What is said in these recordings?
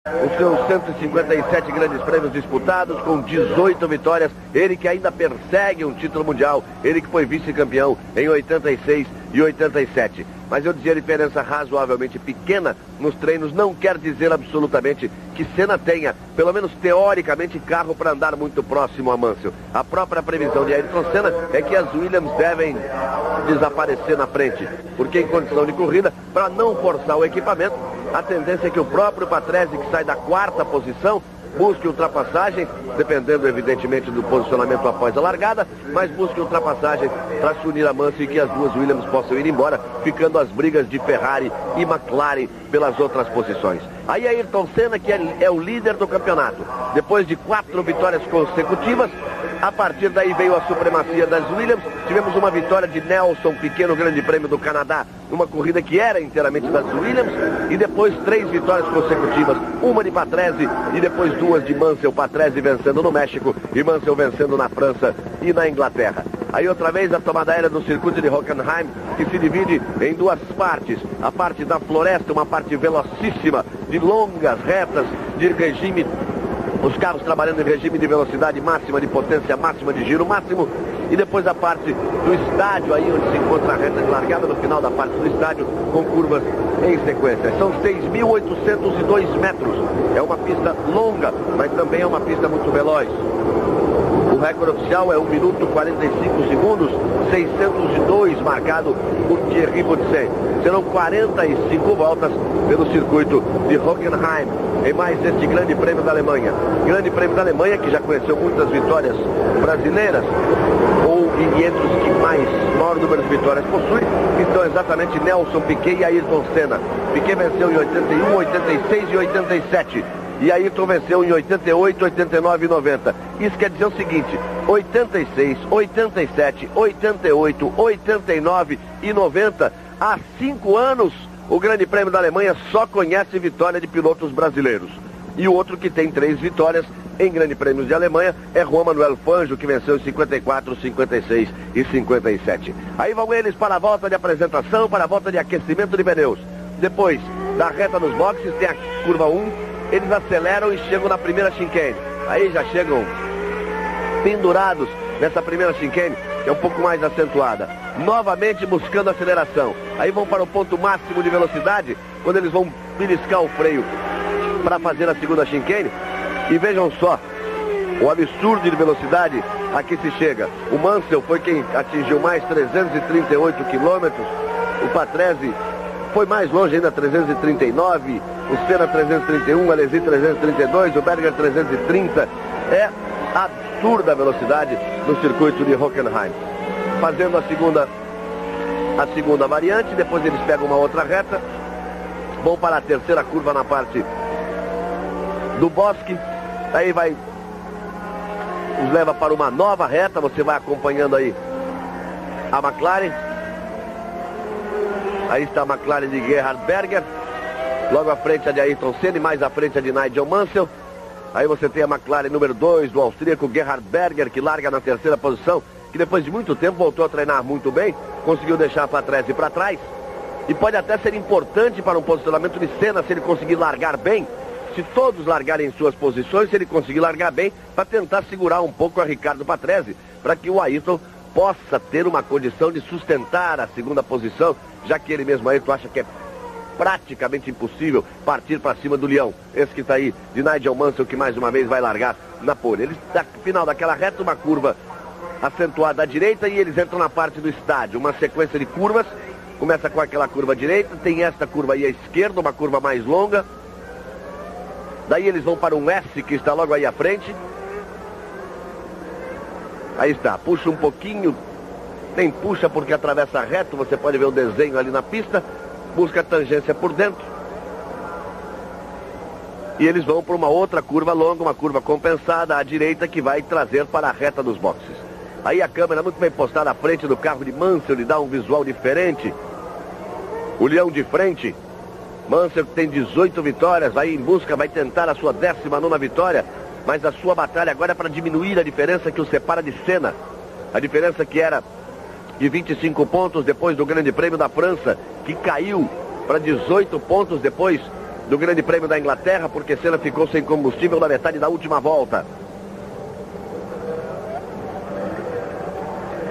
Os seus 157 grandes prêmios disputados, com 18 vitórias, ele que ainda persegue um título mundial, ele que foi vice-campeão em 86 e 87. Mas eu dizia, a diferença razoavelmente pequena nos treinos não quer dizer absolutamente que Senna tenha, pelo menos teoricamente, carro para andar muito próximo a Mansell. A própria previsão de Ayrton Senna é que as Williams devem desaparecer na frente, porque em condição de corrida, para não forçar o equipamento, a tendência é que o próprio Patrese, que sai da quarta posição, busque ultrapassagem, dependendo evidentemente do posicionamento após a largada, mas busque ultrapassagem para se unir a Mansell e que as duas Williams possam ir embora, ficando as brigas de Ferrari e McLaren pelas outras posições. Aí Ayrton Senna, que é o líder do campeonato, depois de 4 vitórias consecutivas. A partir daí veio a supremacia das Williams. Tivemos uma vitória de Nelson Piquet no Grande Prêmio do Canadá, numa corrida que era inteiramente das Williams, e depois 3 vitórias consecutivas, uma de Patrese e depois 2 de Mansell. Patrese vencendo no México e Mansell vencendo na França e na Inglaterra. Aí outra vez a tomada aérea do circuito de Hockenheim, que se divide em 2 partes. A parte da floresta, uma parte velocíssima, de longas retas, de regime, os carros trabalhando em regime de velocidade máxima, de potência máxima, de giro máximo. E depois a parte do estádio, aí onde se encontra a reta de largada, no final da parte do estádio, com curvas em sequência. São 6.802 metros. É uma pista longa, mas também é uma pista muito veloz. O recorde oficial é 1 minuto 45 segundos, 602 marcado por Thierry Boutsen. Serão 45 voltas pelo circuito de Hockenheim, em mais este Grande Prêmio da Alemanha. Grande Prêmio da Alemanha, que já conheceu muitas vitórias brasileiras, ou entre os que maior número de vitórias possui, estão exatamente Nelson Piquet e Ayrton Senna. Piquet venceu em 81, 86 e 87. E Ayrton venceu em 88, 89 e 90. Isso quer dizer o seguinte: 86, 87, 88, 89 e 90. Há 5 anos, o Grande Prêmio da Alemanha só conhece vitória de pilotos brasileiros. E o outro que tem 3 vitórias em Grande Prêmios de Alemanha é Juan Manuel Fangio, que venceu em 54, 56 e 57. Aí vão eles para a volta de apresentação, para a volta de aquecimento de pneus. Depois da reta nos boxes, tem a curva 1. Eles aceleram e chegam na primeira chicane. Aí já chegam pendurados nessa primeira chicane, que é um pouco mais acentuada. Novamente buscando aceleração. Aí vão para o ponto máximo de velocidade, quando eles vão beliscar o freio para fazer a segunda chicane. E vejam só o absurdo de velocidade a que se chega. O Mansell foi quem atingiu mais 338 quilômetros. O Patrese foi mais longe ainda, 339, o Senna 331, o Alesi 332, o Berger 330. É absurda a velocidade no circuito de Hockenheim. Fazendo a segunda variante, depois eles pegam uma outra reta, vão para a terceira curva na parte do bosque, aí os leva para uma nova reta, você vai acompanhando aí a McLaren. Aí está a McLaren de Gerhard Berger, logo à frente a de Ayrton Senna e mais à frente a de Nigel Mansell. Aí você tem a McLaren número 2 do austríaco Gerhard Berger, que larga na terceira posição, que depois de muito tempo voltou a treinar muito bem, conseguiu deixar a Patrese para trás. E pode até ser importante para um posicionamento de Senna se ele conseguir largar bem, se todos largarem em suas posições, se ele conseguir largar bem, para tentar segurar um pouco a Ricardo Patrese, para que o Ayrton possa ter uma condição de sustentar a segunda posição, já que ele mesmo, Ayrton, acha que é praticamente impossível partir para cima do leão. Esse que está aí, de Nigel Mansell, que mais uma vez vai largar na pole. Eles, no final daquela reta, uma curva acentuada à direita e eles entram na parte do estádio. Uma sequência de curvas, começa com aquela curva à direita, tem esta curva aí à esquerda, uma curva mais longa. Daí eles vão para um S que está logo aí à frente. Aí está, puxa um pouquinho, nem puxa porque atravessa reto, você pode ver o desenho ali na pista, busca a tangência por dentro. E eles vão para uma outra curva longa, uma curva compensada à direita que vai trazer para a reta dos boxes. Aí a câmera muito bem postada à frente do carro de Mansell, lhe dá um visual diferente. O leão de frente, Mansell tem 18 vitórias, vai em busca, vai tentar a sua 19ª vitória. Mas a sua batalha agora é para diminuir a diferença que o separa de Senna. A diferença que era de 25 pontos depois do Grande Prêmio da França, que caiu para 18 pontos depois do Grande Prêmio da Inglaterra, porque Senna ficou sem combustível na metade da última volta.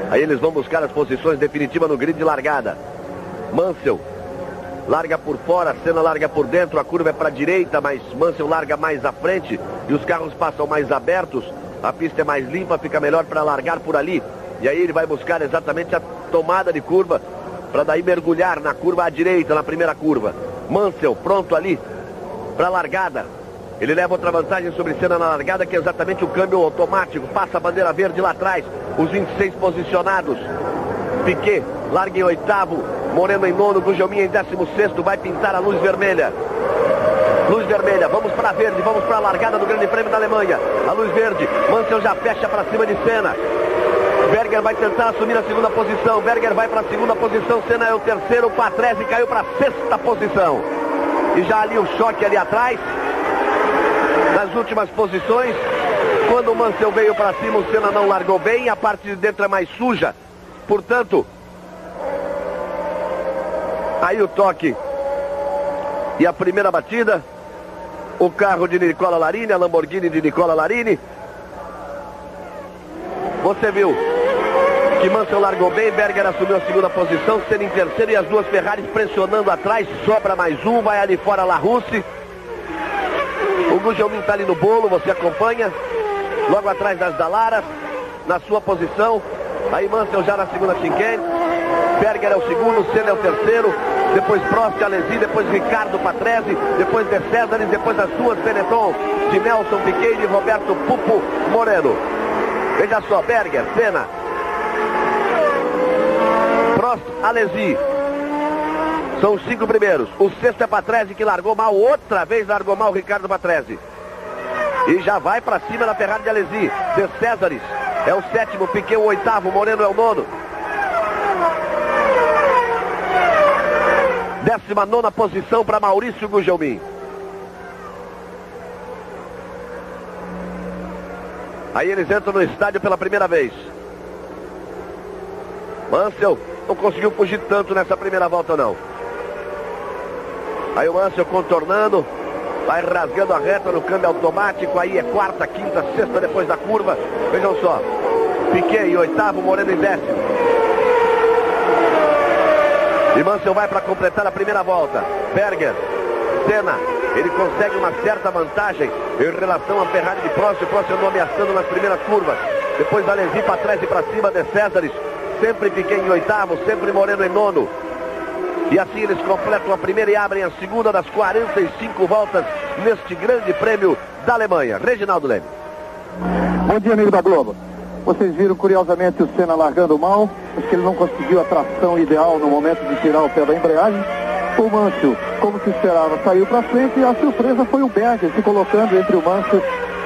Aí eles vão buscar as posições definitivas no grid de largada. Mansell larga por fora, Senna larga por dentro, a curva é para a direita, mas Mansell larga mais à frente e os carros passam mais abertos, a pista é mais limpa, fica melhor para largar por ali. E aí ele vai buscar exatamente a tomada de curva, para daí mergulhar na curva à direita, na primeira curva. Mansell pronto ali para a largada. Ele leva outra vantagem sobre Senna na largada, que é exatamente o câmbio automático. Passa a bandeira verde lá atrás, os 26 posicionados. Piquet larga em oitavo, Moreno em nono, Gugelmin em 16º, vai pintar a luz vermelha. Luz vermelha, vamos para verde, vamos para a largada do Grande Prêmio da Alemanha. A luz verde, Mansell já fecha para cima de Senna. Berger vai tentar assumir a segunda posição, Berger vai para a segunda posição, Senna é o terceiro, Patrese caiu para a sexta posição. E já ali o choque ali atrás, nas últimas posições, quando o Mansell veio para cima, o Senna não largou bem, a parte de dentro é mais suja, portanto, aí o toque e a primeira batida, o carro de Nicola Larini, a Lamborghini de Nicola Larini. Você viu que Mansell largou bem, Berger assumiu a segunda posição, Senna em terceiro e as duas Ferraris pressionando atrás, sobra mais um, vai ali fora Larrousse. O Gugelmin está ali no bolo, você acompanha, logo atrás das Dallaras, na sua posição. Aí Mansell já na segunda chicane, Berger é o segundo, Senna é o terceiro, depois Prost, Alesi, depois Ricardo Patrese, depois De Cesaris, depois as duas Benetton, de Nelson Piquet e de Roberto Pupo Moreno. Veja só, Berger, Senna, Prost, Alesi, são os 5 primeiros. O sexto é Patrese, que largou mal, outra vez largou mal o Ricardo Patrese. E já vai para cima da Ferrari de Alesi. De Cesaris é o sétimo, Piquet o oitavo, Moreno é o nono. 19ª posição para Maurício Gugelmin. Aí eles entram no estádio pela primeira vez. Mansell não conseguiu fugir tanto nessa primeira volta não. Aí o Mansell contornando, vai rasgando a reta no câmbio automático. Aí é quarta, quinta, sexta depois da curva. Vejam só, Piquet em oitavo, Moreno em décimo. E Mansell vai para completar a primeira volta. Berger, Senna, ele consegue uma certa vantagem em relação à Ferrari de Prost. O Prost andou ameaçando nas primeiras curvas. Depois Alesi para trás e para cima, De Cesaris. Sempre Piquet em oitavo, sempre Moreno em nono. E assim eles completam a primeira e abrem a segunda das 45 voltas neste Grande Prêmio da Alemanha. Reginaldo Leme. Bom dia, amigo da Globo. Vocês viram curiosamente o Senna largando mal. Acho que ele não conseguiu a tração ideal no momento de tirar o pé da embreagem. O Mansell, como se esperava, saiu para frente e a surpresa foi o Berger se colocando entre o Mansell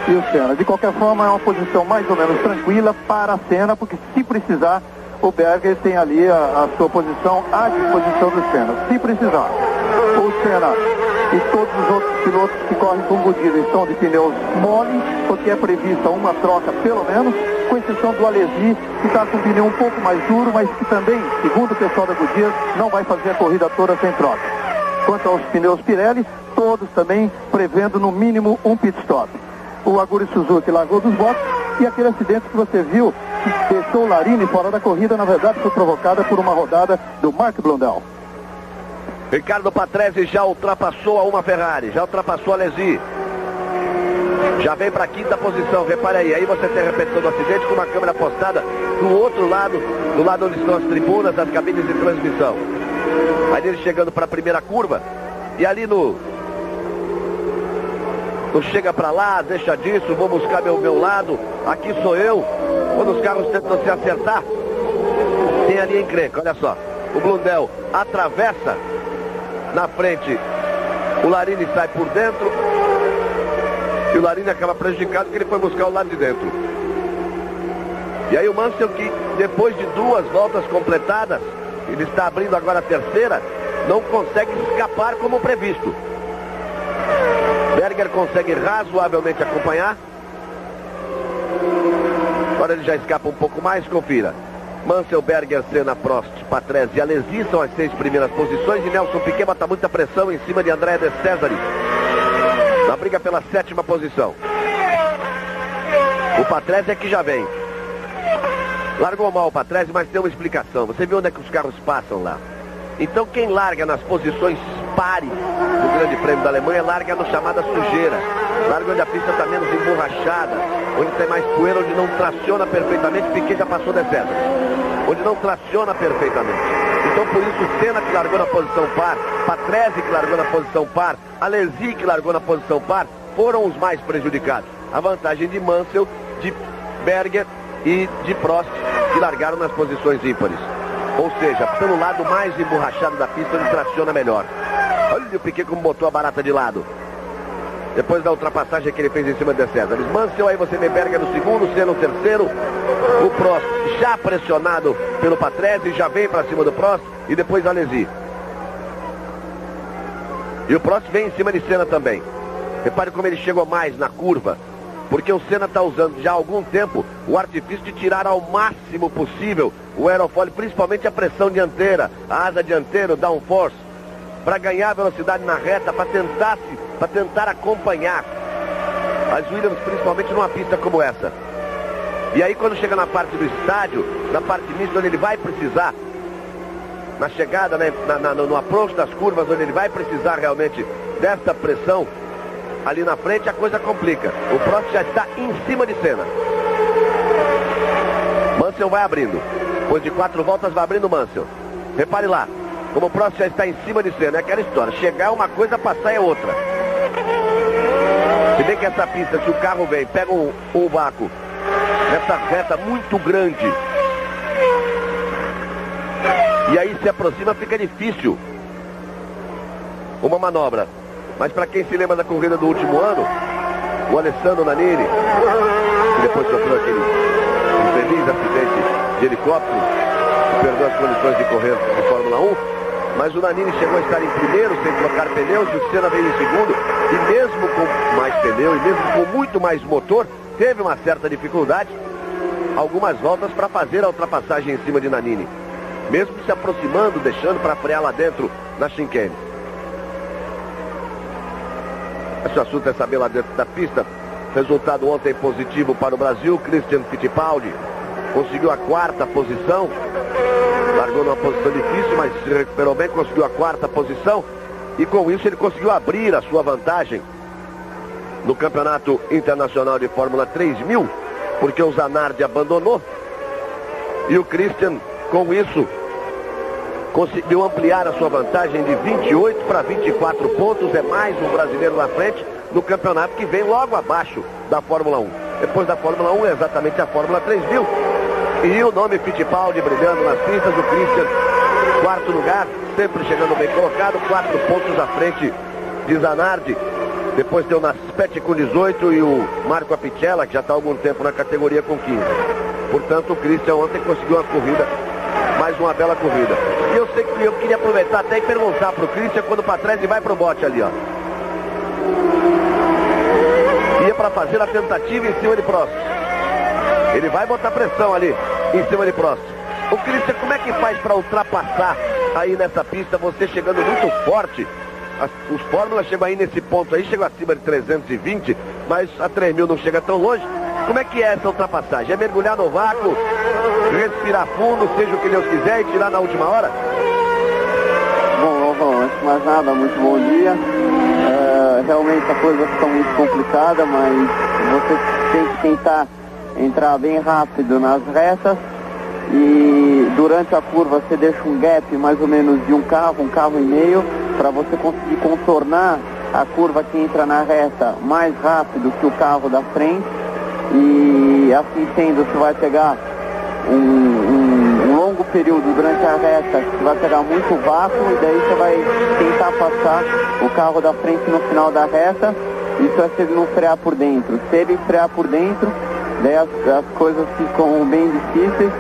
e o Senna. De qualquer forma, é uma posição mais ou menos tranquila para a Senna, porque se precisar, o Berger tem ali a sua posição à disposição do Senna, se precisar. O Senna e todos os outros pilotos que correm com Goodyear estão de pneus mole, porque é prevista uma troca pelo menos, com exceção do Alesi, que está com o pneu um pouco mais duro, mas que também, segundo o pessoal da Goodyear, não vai fazer a corrida toda sem troca. Quanto aos pneus Pirelli, todos também prevendo no mínimo um pit stop. O Aguri Suzuki largou dos boxes e aquele acidente que você viu, que deixou o Larini fora da corrida, na verdade foi provocada por uma rodada do Mark Blundell. Ricardo Patrese já ultrapassou a uma Ferrari, já ultrapassou a Alesi. Já vem para a quinta posição, repare aí você tem a repetição do acidente com uma câmera postada do outro lado, do lado onde estão as tribunas, as cabines de transmissão. Aí ele chegando para a primeira curva, e ali no chega para lá, deixa disso, vou buscar meu lado, aqui sou eu. Quando os carros tentam se acertar, tem ali a encrenca, olha só. O Blundell atravessa na frente, o Larini sai por dentro, e o Larini acaba prejudicado porque ele foi buscar o lado de dentro. E aí o Mansell, que depois de 2 voltas completadas, ele está abrindo agora a terceira, não consegue escapar como previsto. Berger consegue razoavelmente acompanhar. Agora ele já escapa um pouco mais, confira. Mansell, Berger, Senna, Prost, Patrese e Alesi são as 6 primeiras posições. E Nelson Piquet bota muita pressão em cima de André De Cesaris. briga pela 7ª posição. O Patrese é que já vem. Largou mal o Patrese, mas tem uma explicação. Você viu onde é que os carros passam lá? Então quem larga nas posições pares do Grande Prêmio da Alemanha, larga no chamada sujeira. Larga onde a pista está menos emborrachada, onde tem mais poeira, onde não traciona perfeitamente. Piquet já passou descendo. Onde não traciona perfeitamente. Então por isso Senna que largou na posição par, Patrese que largou na posição par, Alesi que largou na posição par, foram os mais prejudicados. A vantagem de Mansell, de Berger e de Prost, que largaram nas posições ímpares. Ou seja, pelo lado mais emborrachado da pista, ele traciona melhor. Olha o Piquet como botou a barata de lado. Depois da ultrapassagem que ele fez em cima de César. Mansell, aí você vê Berger no segundo, Senna no terceiro. O Prost já pressionado pelo Patrese, já vem para cima do Prost. E depois Alesi. E o Prost vem em cima de Senna também. Repare como ele chegou mais na curva. Porque o Senna está usando já há algum tempo o artifício de tirar ao máximo possível o aerofólio, principalmente a pressão dianteira, a asa dianteira, o downforce, para ganhar velocidade na reta, para tentar acompanhar as Williams, principalmente numa pista como essa. E aí quando chega na parte do estádio, na parte mista, onde ele vai precisar, na chegada, né, no approach das curvas, onde ele vai precisar realmente dessa pressão, ali na frente a coisa complica. O Prost já está em cima de Senna. Mansell vai abrindo. Depois de 4 voltas vai abrindo Mansell. Repare lá, como o Prost já está em cima de Senna. É aquela história, chegar é uma coisa, passar é outra. Se bem que essa pista, se o carro vem, pega um vácuo nessa reta muito grande e aí se aproxima, fica difícil uma manobra. Mas para quem se lembra da corrida do último ano, o Alessandro Nannini, que depois sofreu aquele infeliz acidente de helicóptero, que perdeu as condições de correr na Fórmula 1, mas o Nannini chegou a estar em primeiro sem trocar pneus, e o Senna veio em segundo, e mesmo com mais pneu, e mesmo com muito mais motor, teve uma certa dificuldade, algumas voltas para fazer a ultrapassagem em cima de Nannini, mesmo se aproximando, deixando para frear lá dentro na chicane. Esse assunto é saber lá dentro da pista. Resultado ontem positivo para o Brasil. Christian Fittipaldi conseguiu a 4ª posição. Largou numa posição difícil, mas se recuperou bem, conseguiu a 4ª posição. E com isso ele conseguiu abrir a sua vantagem no Campeonato Internacional de Fórmula 3000, porque o Zanardi abandonou. E o Christian, com isso, conseguiu ampliar a sua vantagem de 28 para 24 pontos. É mais um brasileiro na frente no campeonato que vem logo abaixo da Fórmula 1. Depois da Fórmula 1 é exatamente a Fórmula 3000. E o nome Fittipaldi brilhando nas pistas. O Christian, 4º lugar, sempre chegando bem colocado, 4 pontos à frente de Zanardi. Depois tem o Naspetti com 18 e o Marco Apicella, que já está há algum tempo na categoria, com 15. Portanto, o Christian ontem conseguiu uma corrida, mais uma bela corrida. E eu sei que eu queria aproveitar até e perguntar pro Christian quando o Patrese vai pro bote ali, ó. Ia para fazer a tentativa em cima de Prost. Ele vai botar pressão ali em cima de Prost. O Christian, como é que faz para ultrapassar aí nessa pista, você chegando muito forte? Os Fórmulas chegam aí nesse ponto aí, chegam acima de 320, mas a 3000 não chega tão longe. Como é que é essa ultrapassagem? É mergulhar no vácuo, respirar fundo, seja o que Deus quiser, e tirar na última hora? Bom, antes de mais nada, muito bom dia. Realmente a coisa fica muito complicada, mas você tem que tentar entrar bem rápido nas retas, e durante a curva você deixa um gap mais ou menos de um carro e meio, para você conseguir contornar a curva que entra na reta mais rápido que o carro da frente. E assim sendo, você vai pegar um longo período durante a reta, você vai pegar muito vácuo, e daí você vai tentar passar o carro da frente no final da reta. Isso é se ele não frear por dentro. Se ele frear por dentro, daí as coisas ficam bem difíceis,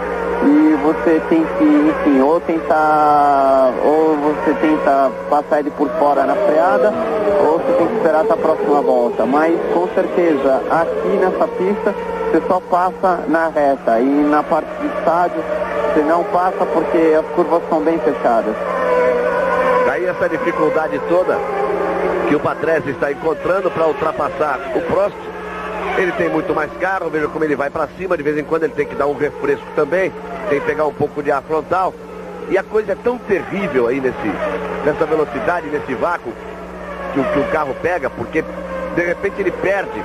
e você tem que, enfim, ou você tenta passar ele por fora na freada, ou você tem que esperar até a próxima volta. Mas com certeza aqui nessa pista você só passa na reta, e na parte do estádio você não passa porque as curvas são bem fechadas. Daí essa dificuldade toda que o Patrese está encontrando para ultrapassar o Prost. Ele tem muito mais carro, veja como ele vai para cima, de vez em quando ele tem que dar um refresco também, tem que pegar um pouco de ar frontal. E a coisa é tão terrível aí nessa velocidade, nesse vácuo que o carro pega, porque de repente ele perde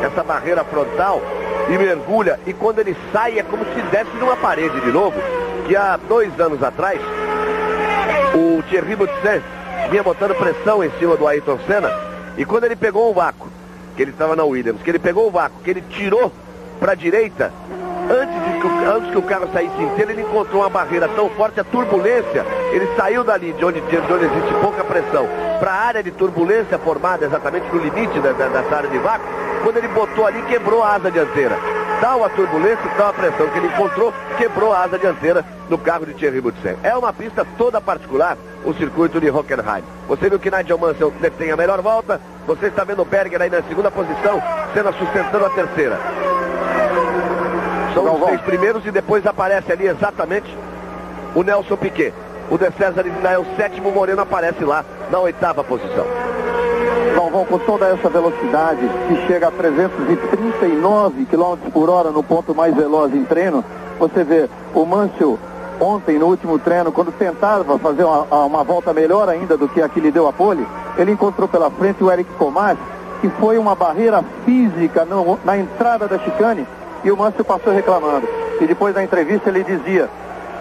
essa barreira frontal e mergulha, e quando ele sai é como se desse numa parede de novo, que há 2 anos atrás o Thierry Boutsen vinha botando pressão em cima do Ayrton Senna, e quando ele pegou o vácuo, que ele estava na Williams, que ele pegou o vácuo, que ele tirou para a direita, antes que o carro saísse inteiro, ele encontrou uma barreira tão forte, a turbulência, ele saiu dali de onde existe pouca pressão, para a área de turbulência formada exatamente no limite dessa área de vácuo. Quando ele botou ali, quebrou a asa dianteira. Tal a turbulência, tal a pressão que ele encontrou, quebrou a asa dianteira no carro de Thierry Boutsen. É uma pista toda particular, o circuito de Hockenheim. Você viu que Nigel Mansell tem a melhor volta, você está vendo o Berger aí na segunda posição, Senna sustentando a terceira. São os 6 primeiros e depois aparece ali exatamente o Nelson Piquet. O De César ainda é o 7º, o Moreno aparece lá na 8ª posição. Galvão, com toda essa velocidade, que chega a 339 km por hora no ponto mais veloz em treino, você vê o Mansell ontem no último treino, quando tentava fazer uma volta melhor ainda do que a que lhe deu a pole, ele encontrou pela frente o Eric Comas, que foi uma barreira física na entrada da chicane, e o Mansell passou reclamando. E depois da entrevista ele dizia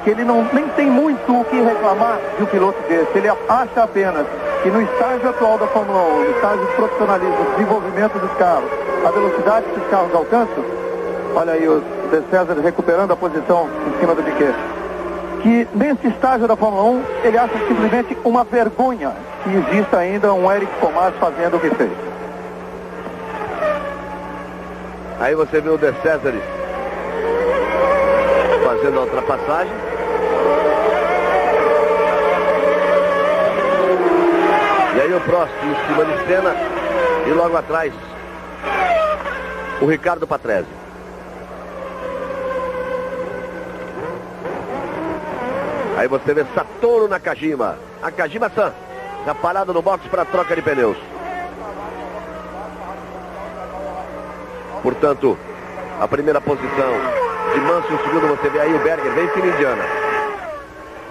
que ele nem tem muito o que reclamar de um piloto desse. Ele acha apenas que no estágio atual da Fórmula 1, no estágio de profissionalismo, desenvolvimento dos carros, a velocidade que os carros alcançam, olha aí o De César recuperando a posição em cima do Piquet, que nesse estágio da Fórmula 1 ele acha simplesmente uma vergonha que exista ainda um Eric Comas fazendo o que fez. Aí você vê o De César fazendo a ultrapassagem. E aí o Prost em cima de Senna e logo atrás o Ricardo Patrese. Aí você vê Satoru Nakajima. Nakajima-san já parado no box para troca de pneus. Portanto, a primeira posição de Mansell, o segundo você vê aí o Berger, vem fina indiana.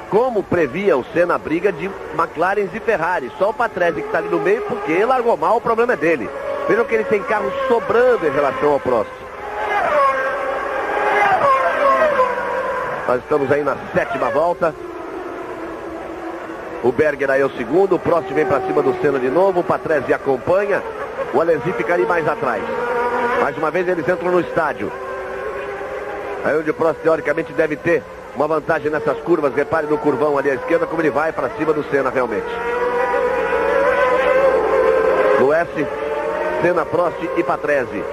Como previa o Senna a briga de McLarens e Ferrari, só o Patrese que está ali no meio porque largou mal, o problema é dele. Vejam que ele tem carro sobrando em relação ao Prost. Nós estamos aí na 7ª volta. O Berger aí é o segundo, o Prost vem para cima do Senna de novo, o Patrese acompanha, o Alesi fica ali mais atrás. Mais uma vez eles entram no estádio. Aí onde o Prost teoricamente deve ter uma vantagem nessas curvas. Repare no curvão ali à esquerda como ele vai para cima do Senna realmente. No S, Senna, Prost e Patrese.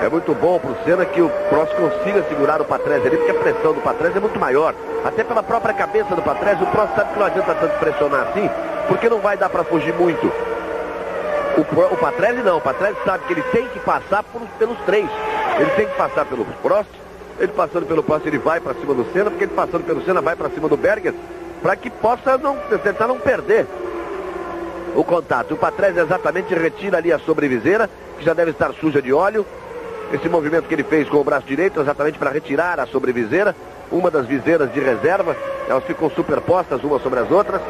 É muito bom para o Senna que o Prost consiga segurar o Patrese ali, porque a pressão do Patrese é muito maior. Até pela própria cabeça do Patrese, o Prost sabe que não adianta tanto pressionar assim, porque não vai dar para fugir muito. O Patrese não, o Patrese sabe que ele tem que passar pelos 3. Ele tem que passar pelo Prost, ele passando pelo Prost ele vai para cima do Senna, porque ele passando pelo Senna vai para cima do Berger, para que possa tentar não perder o contato. O Patrese exatamente retira ali a sobreviseira, que já deve estar suja de óleo. Esse movimento que ele fez com o braço direito, exatamente para retirar a sobreviseira, uma das viseiras de reserva, elas ficam superpostas umas sobre as outras,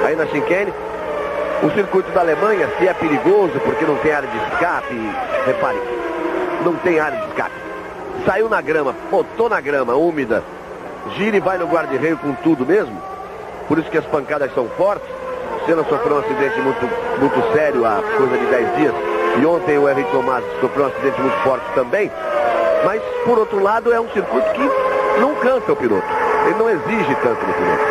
aí na chicane. O circuito da Alemanha, se é perigoso, porque não tem área de escape, repare, não tem área de escape. Saiu na grama, botou na grama úmida, gira e vai no guarda-reio com tudo mesmo. Por isso que as pancadas são fortes. O Senna sofreu um acidente muito sério há coisa de 10 dias. E ontem o Henrique Thomas sofreu um acidente muito forte também. Mas, por outro lado, é um circuito que não cansa o piloto. Ele não exige tanto do piloto.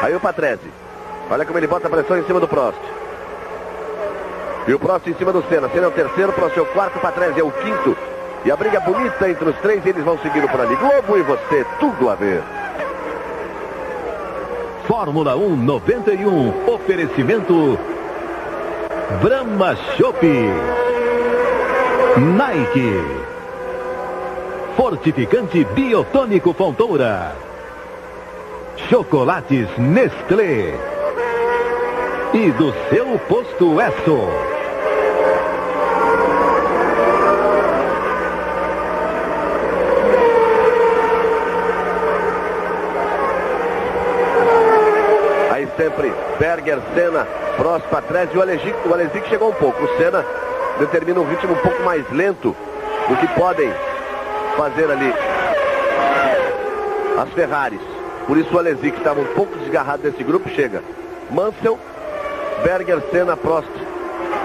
Aí o Patrese. Olha como ele bota a pressão em cima do Prost. E o Prost em cima do Senna. Senna é o terceiro, Prost é o quarto, Patrese é o quinto. E a briga bonita entre os 3, eles vão seguindo por ali. Globo e você, tudo a ver. Fórmula 1 91. Oferecimento Brahma Chopp, Nike, Fortificante Biotônico Fontoura, Chocolates Nestlé. e do seu posto Esso. Aí sempre Berger, Senna, Prost, Patrese e o Alesic chegou um pouco. O Senna determina um ritmo um pouco mais lento do que podem fazer ali as Ferraris. Por isso o Alesic, que estava um pouco desgarrado desse grupo, chega. Mansell, Berger, Senna, Prost,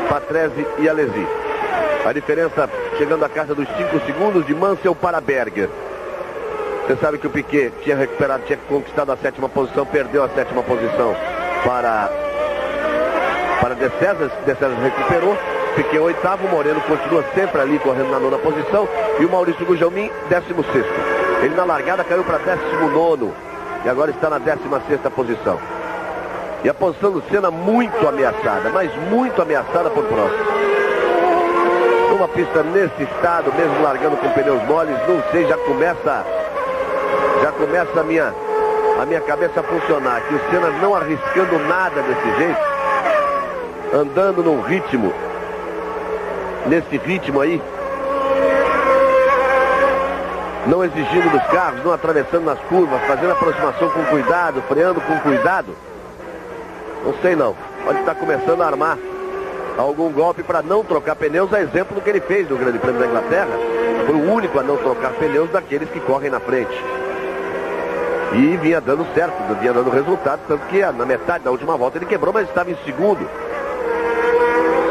Patrese e Alesi. A diferença chegando à casa dos 5 segundos de Mansell para Berger. Você sabe que o Piquet tinha conquistado a 7ª posição, perdeu a 7ª posição para De César recuperou. Piquet 8º, o Moreno continua sempre ali correndo na 9ª posição e o Maurício Gugelmin 16º. Ele na largada caiu para 19º e agora está na 16ª posição. E a posição do Senna muito ameaçada, mas muito ameaçada por Prost. Numa pista nesse estado, mesmo largando com pneus moles, não sei, já começa a minha cabeça a funcionar. Que o Senna não arriscando nada desse jeito, andando nesse ritmo aí, não exigindo dos carros, não atravessando nas curvas, fazendo aproximação com cuidado, freando com cuidado. Não sei não, pode estar começando a armar algum golpe para não trocar pneus, a exemplo do que ele fez no Grande Prêmio da Inglaterra. Foi o único a não trocar pneus daqueles que correm na frente. E vinha dando certo, vinha dando resultado, tanto que na metade da última volta ele quebrou, mas estava em segundo.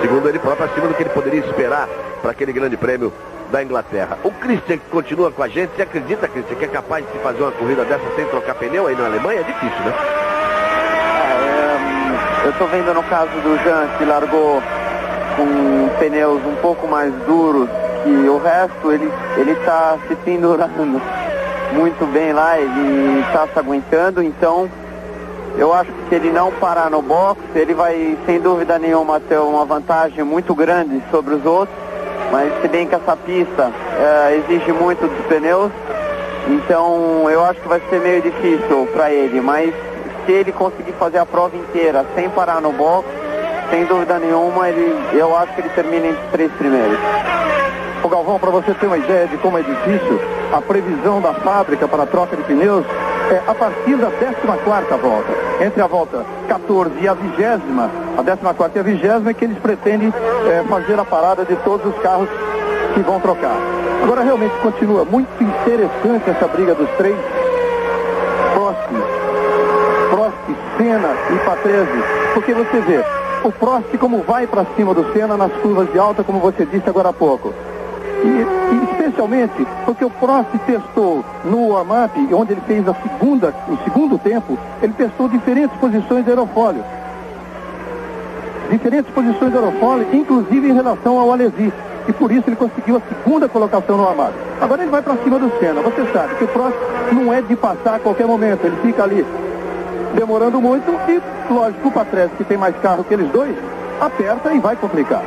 Segundo ele próprio, acima do que ele poderia esperar para aquele Grande Prêmio da Inglaterra. O Christian que continua com a gente, você acredita, Christian, que é capaz de se fazer uma corrida dessa sem trocar pneu aí na Alemanha? É difícil, né? Eu estou vendo no caso do Jean, que largou com pneus um pouco mais duros que o resto, ele está se pendurando muito bem lá, ele está se aguentando, então eu acho que se ele não parar no box, ele vai sem dúvida nenhuma ter uma vantagem muito grande sobre os outros, mas se bem que essa pista exige muito dos pneus, então eu acho que vai ser meio difícil para ele, mas se ele conseguir fazer a prova inteira sem parar no box, sem dúvida nenhuma, eu acho que ele termina entre os 3 primeiros. Ô Galvão, para você ter uma ideia de como é difícil, a previsão da fábrica para a troca de pneus é a partir da 14ª volta. Entre a volta 14 e a 20ª, a 14ª e a 20ª é que eles pretendem fazer a parada de todos os carros que vão trocar. Agora realmente continua muito interessante essa briga dos 3. Prost, Senna e Patrese, porque você vê, o Prost como vai para cima do Senna nas curvas de alta, como você disse agora há pouco. E especialmente porque o Prost testou no warm-up, onde ele fez o segundo tempo, ele testou diferentes posições de aerofólio. Inclusive em relação ao Alesi. E por isso ele conseguiu a 2ª colocação no warm-up. Agora ele vai para cima do Senna. Você sabe que o Prost não é de passar a qualquer momento, ele fica ali demorando muito e, lógico, o Patrese, que tem mais carro que eles dois, aperta e vai complicar.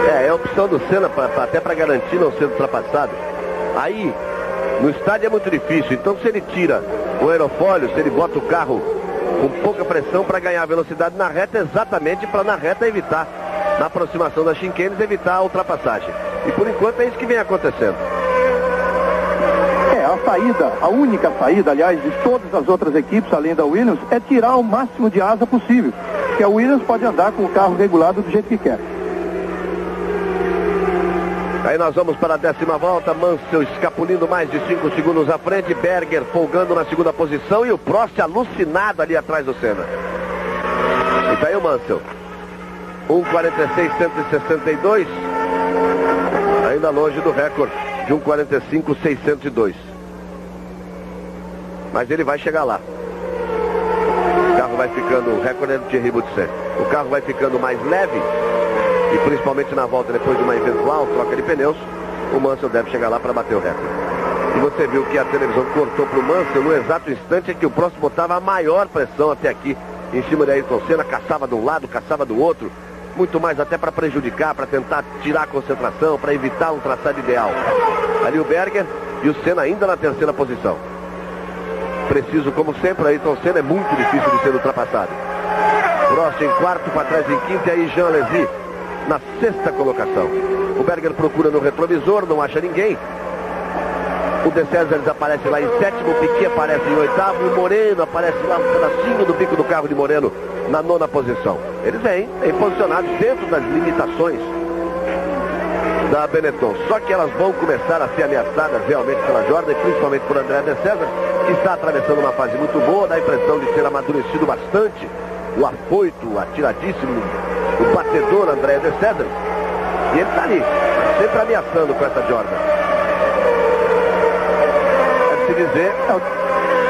É a opção do Senna até para garantir não ser ultrapassado. Aí, no estádio é muito difícil, então se ele tira o aerofólio, se ele bota o carro com pouca pressão para ganhar velocidade na reta, exatamente para na reta evitar, na aproximação das chicanes, evitar a ultrapassagem. E por enquanto é isso que vem acontecendo. A única saída, aliás, de todas as outras equipes, além da Williams, é tirar o máximo de asa possível. Porque a Williams pode andar com o carro regulado do jeito que quer. Aí nós vamos para a 10ª volta, Mansell escapulindo mais de 5 segundos à frente, Berger folgando na 2ª posição e o Prost alucinado ali atrás do Senna. E tá aí o Mansell. 1:46.162, ainda longe do recorde de 1:45.602. Mas ele vai chegar lá. O carro vai ficando, o recorde é do Thierry Boutsen. O carro vai ficando mais leve e principalmente na volta depois de uma eventual troca de pneus, o Mansell deve chegar lá para bater o recorde. E você viu que a televisão cortou para o Mansell no exato instante em que o Prost botava a maior pressão até aqui em cima de Ayrton Senna, caçava de um lado, caçava do outro, muito mais até para prejudicar, para tentar tirar a concentração, para evitar um traçado ideal. Ali o Berger e o Senna ainda na 3ª posição. Preciso, como sempre, Ayrton Senna é muito difícil de ser ultrapassado. Prost em quarto, Patrese em quinto, e aí Jean Alesi na sexta colocação. O Berger procura no retrovisor, não acha ninguém. O De César aparece lá em sétimo, o Piquet aparece em oitavo, o Moreno aparece lá um pedacinho do bico do carro de Moreno na nona posição. Eles vêm posicionados dentro das limitações da Benetton. Só que elas vão começar a ser ameaçadas realmente pela Jordan e principalmente por André De César, que está atravessando uma fase muito boa, dá a impressão de ter amadurecido bastante. O afoito, atiradíssimo, o batedor André De César. E ele está ali, sempre ameaçando com essa Jordan. Deve-se dizer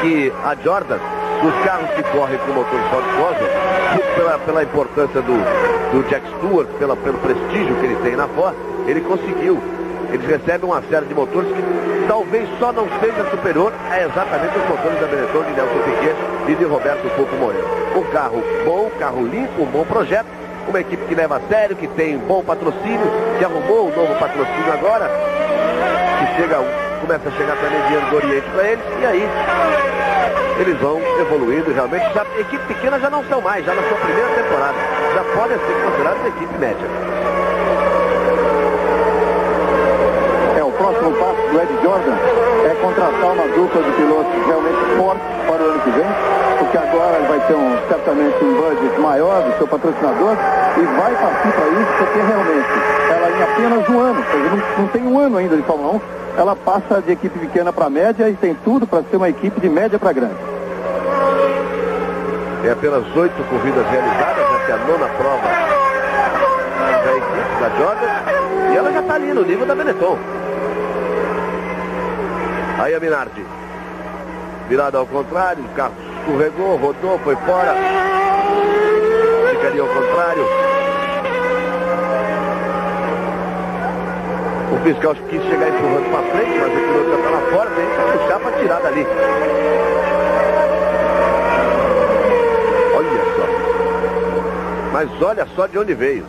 que a Jordan, dos carros que correm com o motor Ford, pela importância do Jack Stewart, pelo prestígio que ele tem na Ford, ele conseguiu. Eles recebem uma série de motores que talvez só não seja superior a exatamente os motores da Benetton, de Nelson Piquet e de Roberto Fulco Moreno. Um carro bom, um carro limpo, um bom projeto, uma equipe que leva a sério, que tem um bom patrocínio, que arrumou um novo patrocínio agora, que começa a chegar também dinheiro do Oriente para eles, e aí eles vão evoluindo realmente. Já, equipe pequena já não são mais, já na sua primeira temporada, já podem ser consideradas equipe média. O próximo passo do Ed Jordan é contratar uma dupla de pilotos realmente fortes para o ano que vem, porque agora ele vai ter certamente um budget maior do seu patrocinador e vai partir para isso, porque realmente ela em apenas um ano, ou seja, não tem um ano ainda de Fórmula 1, ela passa de equipe pequena para média e tem tudo para ser uma equipe de média para grande. Tem apenas 8 corridas realizadas, essa é a nona prova da equipe da Jordan, e ela já está ali no nível da Benetton. Aí a Minardi, virada ao contrário, o carro escorregou, rodou, foi fora, ficaria ao contrário. O fiscal quis chegar empurrando para frente, mas o piloto já está lá fora, tem que puxar para tirar dali. Olha só. Mas olha só de onde veio.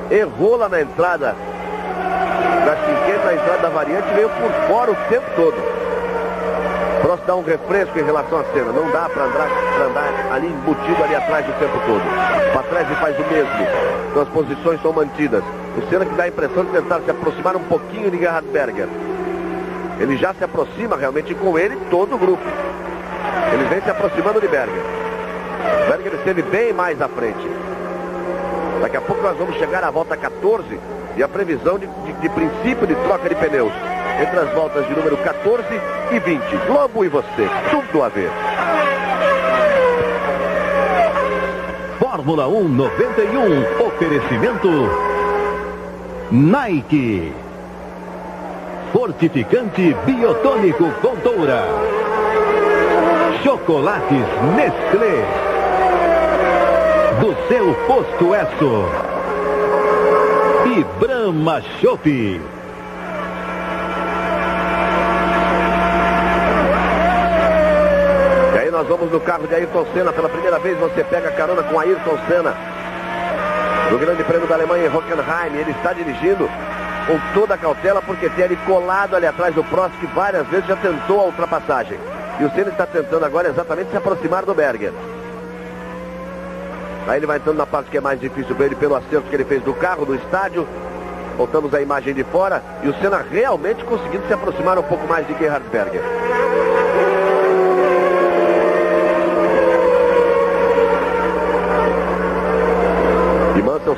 Errou lá na entrada da Chinqueta, a entrada da variante veio por fora o tempo todo. Prost dá um refresco em relação à cena. Não dá para andar ali embutido ali atrás o tempo todo. Patrese faz o mesmo. Então as posições são mantidas. O Senna que dá a impressão de tentar se aproximar um pouquinho de Gerhard Berger. Ele já se aproxima realmente com ele todo o grupo. Ele vem se aproximando de Berger. Berger esteve bem mais à frente. Daqui a pouco nós vamos chegar à volta 14 e a previsão de princípio de troca de pneus entre as voltas de número 14 e 20. Globo e você, tudo a ver. Fórmula 1 91, oferecimento Nike, fortificante biotônico Fontoura, chocolates Nestlé, do seu posto Esso e Brahma Chopp. Nós vamos no carro de Ayrton Senna. Pela primeira vez você pega carona com Ayrton Senna no Grande Prêmio da Alemanha em Hockenheim. Ele está dirigindo com toda a cautela, porque tem ele colado ali atrás do Prost, que várias vezes já tentou a ultrapassagem. E o Senna está tentando agora exatamente se aproximar do Berger. Aí ele vai entrando na parte que é mais difícil para ele, pelo acerto que ele fez do carro, do estádio. Voltamos à imagem de fora, e o Senna realmente conseguindo se aproximar um pouco mais de Gerhard Berger.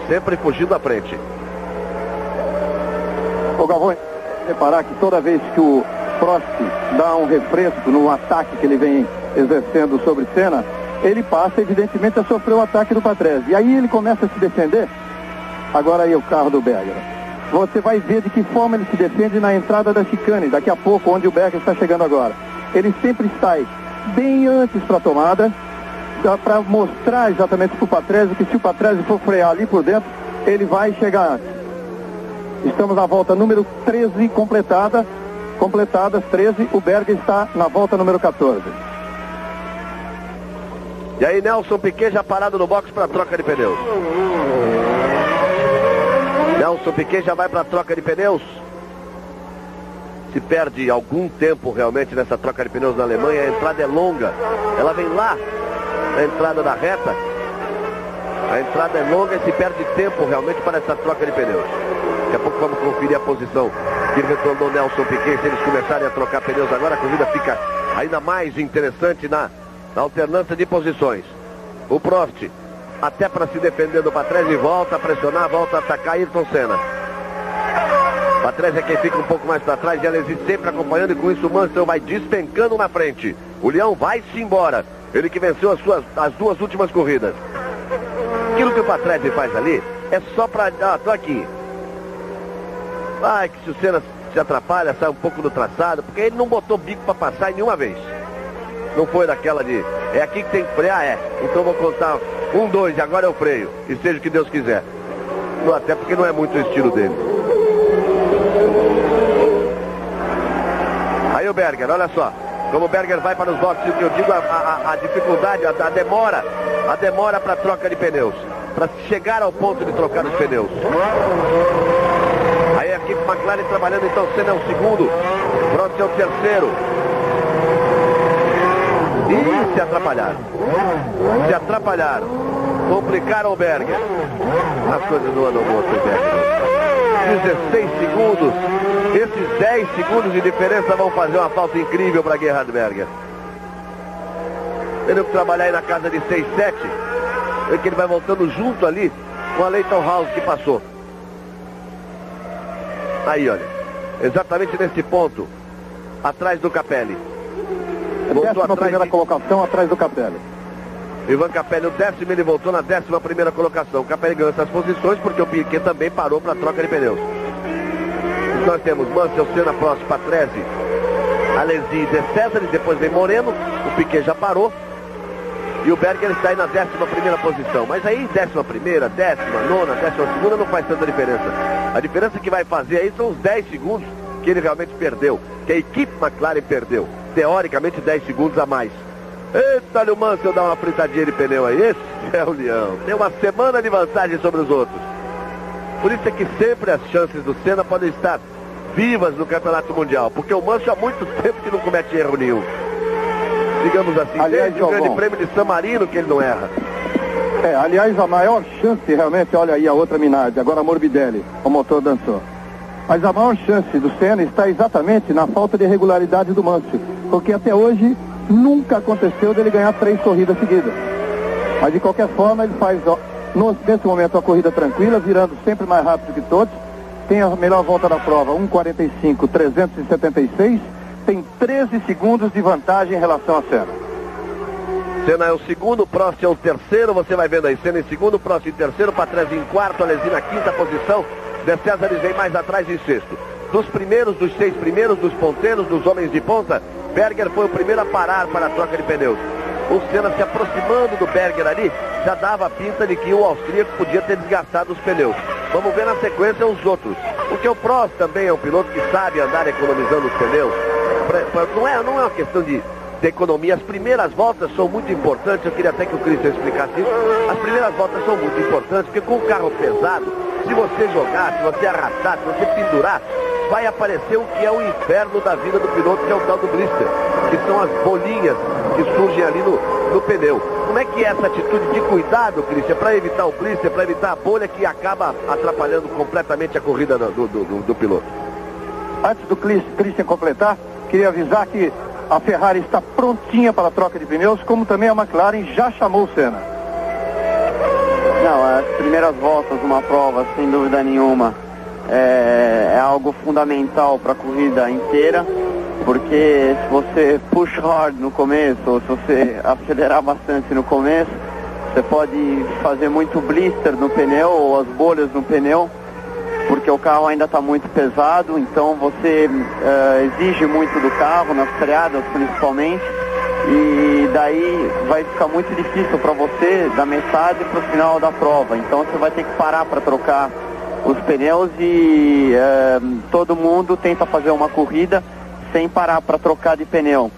Sempre fugindo à frente. O Galvão, reparar que toda vez que o Prost dá um refresco no ataque que ele vem exercendo sobre Senna, ele passa evidentemente a sofrer o ataque do Patrese. E aí ele começa a se defender. Agora aí o carro do Berger. Você vai ver de que forma ele se defende na entrada da chicane, daqui a pouco, onde o Berger está chegando agora. Ele sempre sai bem antes para a tomada, para mostrar exatamente para o Patrese que se o Patrese for frear ali por dentro, ele vai chegar antes. Estamos na volta número 13 completadas 13, o Berger está na volta número 14. E aí Nelson Piquet já parado no box para troca de pneus. Nelson Piquet já vai para a troca de pneus. Se perde algum tempo realmente nessa troca de pneus na Alemanha. A entrada é longa, ela vem lá na entrada da reta. A entrada é longa e se perde tempo realmente para essa troca de pneus. Daqui a pouco vamos conferir a posição que retornou Nelson Piquet. Se eles começarem a trocar pneus agora, a corrida fica ainda mais interessante na alternância de posições. O Prost, até para se defender do Patrese, volta a pressionar, volta a atacar Ayrton Senna. Patrese é quem fica um pouco mais para trás e Alesi sempre acompanhando, e com isso o Mansell vai despencando na frente. O Leão vai-se embora. Ele que venceu as duas últimas corridas. Aquilo que o Patrese faz ali é só para... tô aqui. Vai que se o Senna se atrapalha, sai um pouco do traçado, porque ele não botou bico para passar nenhuma vez. Não foi daquela de... É aqui que tem que frear, é. Então vou contar 1, 2 e agora eu freio. E seja o que Deus quiser. Não, até porque não é muito o estilo dele. Aí o Berger, olha só. Como o Berger vai para os boxes, o que eu digo, a dificuldade, a demora para troca de pneus. Para chegar ao ponto de trocar os pneus. Aí a equipe McLaren trabalhando, então Senna é o segundo, Prost é o terceiro. E se atrapalharam. Complicaram o Berger. As coisas não andam boas pro Berger. 16 segundos. Esses 10 segundos de diferença vão fazer uma falta incrível para Gerhard Berger. Tendo que trabalhar aí na casa de 6, 7. É que ele vai voltando junto ali com a Leighton House que passou. Aí, olha. Exatamente nesse ponto. Atrás do Capelli. Voltou na primeira colocação atrás do Capelli. Ivan Capelli, o 10º, ele voltou na 11ª colocação. O Capelli ganhou essas posições porque o Piquet também parou para a troca de pneus. Nós temos Mansell, Senna, Prost, Patrese, Alesi, De César, depois vem Moreno. O Piquet já parou. E o Berger está aí na 11ª posição. Mas aí 11ª, 19ª, 12ª não faz tanta diferença. A diferença que vai fazer aí são os 10 segundos que ele realmente perdeu. Que a equipe McLaren perdeu. Teoricamente 10 segundos a mais. Eita, olha o Mansell dá uma fritadinha de pneu aí. Esse é o Leão. Tem uma semana de vantagem sobre os outros. Por isso é que sempre as chances do Senna podem estar vivas no Campeonato Mundial. Porque o Mansell há muito tempo que não comete erro nenhum. Digamos assim, aliás, desde o Grande Prêmio de San Marino que ele não erra. Aliás, a maior chance realmente, olha aí a outra Minardi, agora a Morbidelli, o motor dançou. Mas a maior chance do Senna está exatamente na falta de regularidade do Mansell. Porque até hoje nunca aconteceu dele ganhar 3 corridas seguidas. Mas de qualquer forma ele faz, nesse momento, a corrida tranquila, virando sempre mais rápido que todos. Tem a melhor volta da prova, 1:45.376. Tem 13 segundos de vantagem em relação a Senna. Senna é o segundo, Prost é o terceiro, você vai vendo aí. Senna em segundo, Prost em terceiro, Patrese em quarto, Alesi na 5ª posição. De César vem mais atrás em sexto. Dos primeiros, dos 6 primeiros, dos ponteiros, dos homens de ponta, Berger foi o primeiro a parar para a troca de pneus. O Senna se aproximando do Berger ali, já dava a pinta de que o austríaco podia ter desgastado os pneus. Vamos ver na sequência os outros. Porque o Prost também é um piloto que sabe andar economizando os pneus. Não é uma questão de economia. As primeiras voltas são muito importantes. Eu queria até que o Christian explicasse isso. As primeiras voltas são muito importantes, porque com o carro pesado, se você jogar, se você arrastar, se você pendurar, vai aparecer o que é o inferno da vida do piloto, que é o tal do blister, que são as bolinhas que surgem ali no pneu. Como é que é essa atitude de cuidado, Christian, para evitar o blister, para evitar a bolha que acaba atrapalhando completamente a corrida do piloto? Antes do Christian completar, queria avisar que a Ferrari está prontinha para a troca de pneus, como também a McLaren já chamou o Senna. Não, as primeiras voltas de uma prova, sem dúvida nenhuma, é algo fundamental para a corrida inteira, porque se você push hard no começo, ou se você acelerar bastante no começo, você pode fazer muito blister no pneu, ou as bolhas no pneu, porque o carro ainda está muito pesado, então você exige muito do carro, nas freadas principalmente, e daí vai ficar muito difícil para você da metade para o final da prova. Então você vai ter que parar para trocar os pneus e todo mundo tenta fazer uma corrida sem parar para trocar de pneu.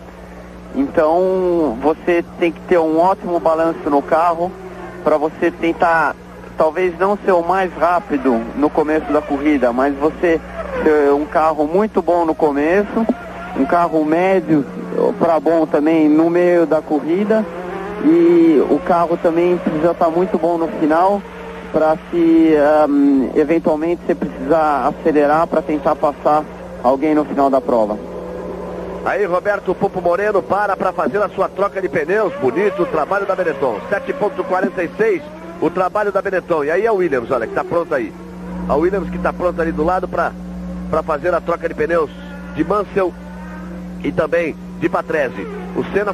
Então você tem que ter um ótimo balanço no carro para você tentar, talvez não ser o mais rápido no começo da corrida, mas você ter um carro muito bom no começo, um carro médio para bom também no meio da corrida e o carro também precisa estar muito bom no final para se eventualmente você precisar acelerar para tentar passar alguém no final da prova. Aí Roberto Pupo Moreno para fazer a sua troca de pneus. Bonito o trabalho da Benetton. 7.46 o trabalho da Benetton. E aí a Williams, olha, que está pronta aí. A Williams que está pronta ali do lado para fazer a troca de pneus de Mansell e também de Patrese. O Senna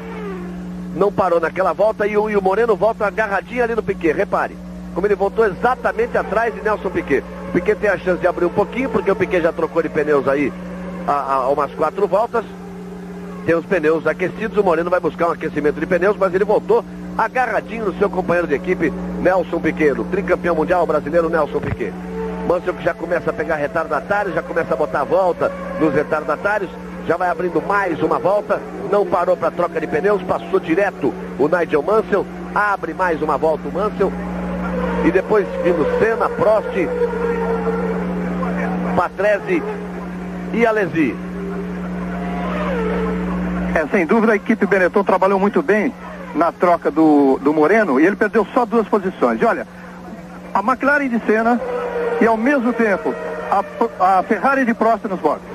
não parou naquela volta e o Moreno volta agarradinho ali no Piquet. Repare, como ele voltou exatamente atrás de Nelson Piquet. O Piquet tem a chance de abrir um pouquinho, porque o Piquet já trocou de pneus aí há umas 4 voltas. Tem os pneus aquecidos, o Moreno vai buscar um aquecimento de pneus, mas ele voltou agarradinho no seu companheiro de equipe, Nelson Piquet, o tricampeão mundial brasileiro Nelson Piquet. Mansell que já começa a pegar retardatários, já começa a botar a volta nos retardatários, já vai abrindo mais uma volta, não parou para troca de pneus, passou direto o Nigel Mansell, abre mais uma volta o Mansell, e depois vindo Senna, Prost, Patrese e Alesi. Sem dúvida a equipe Benetton trabalhou muito bem na troca do Moreno, e ele perdeu só 2 posições. E olha, a McLaren de Senna e ao mesmo tempo a Ferrari de Prost nos boxes.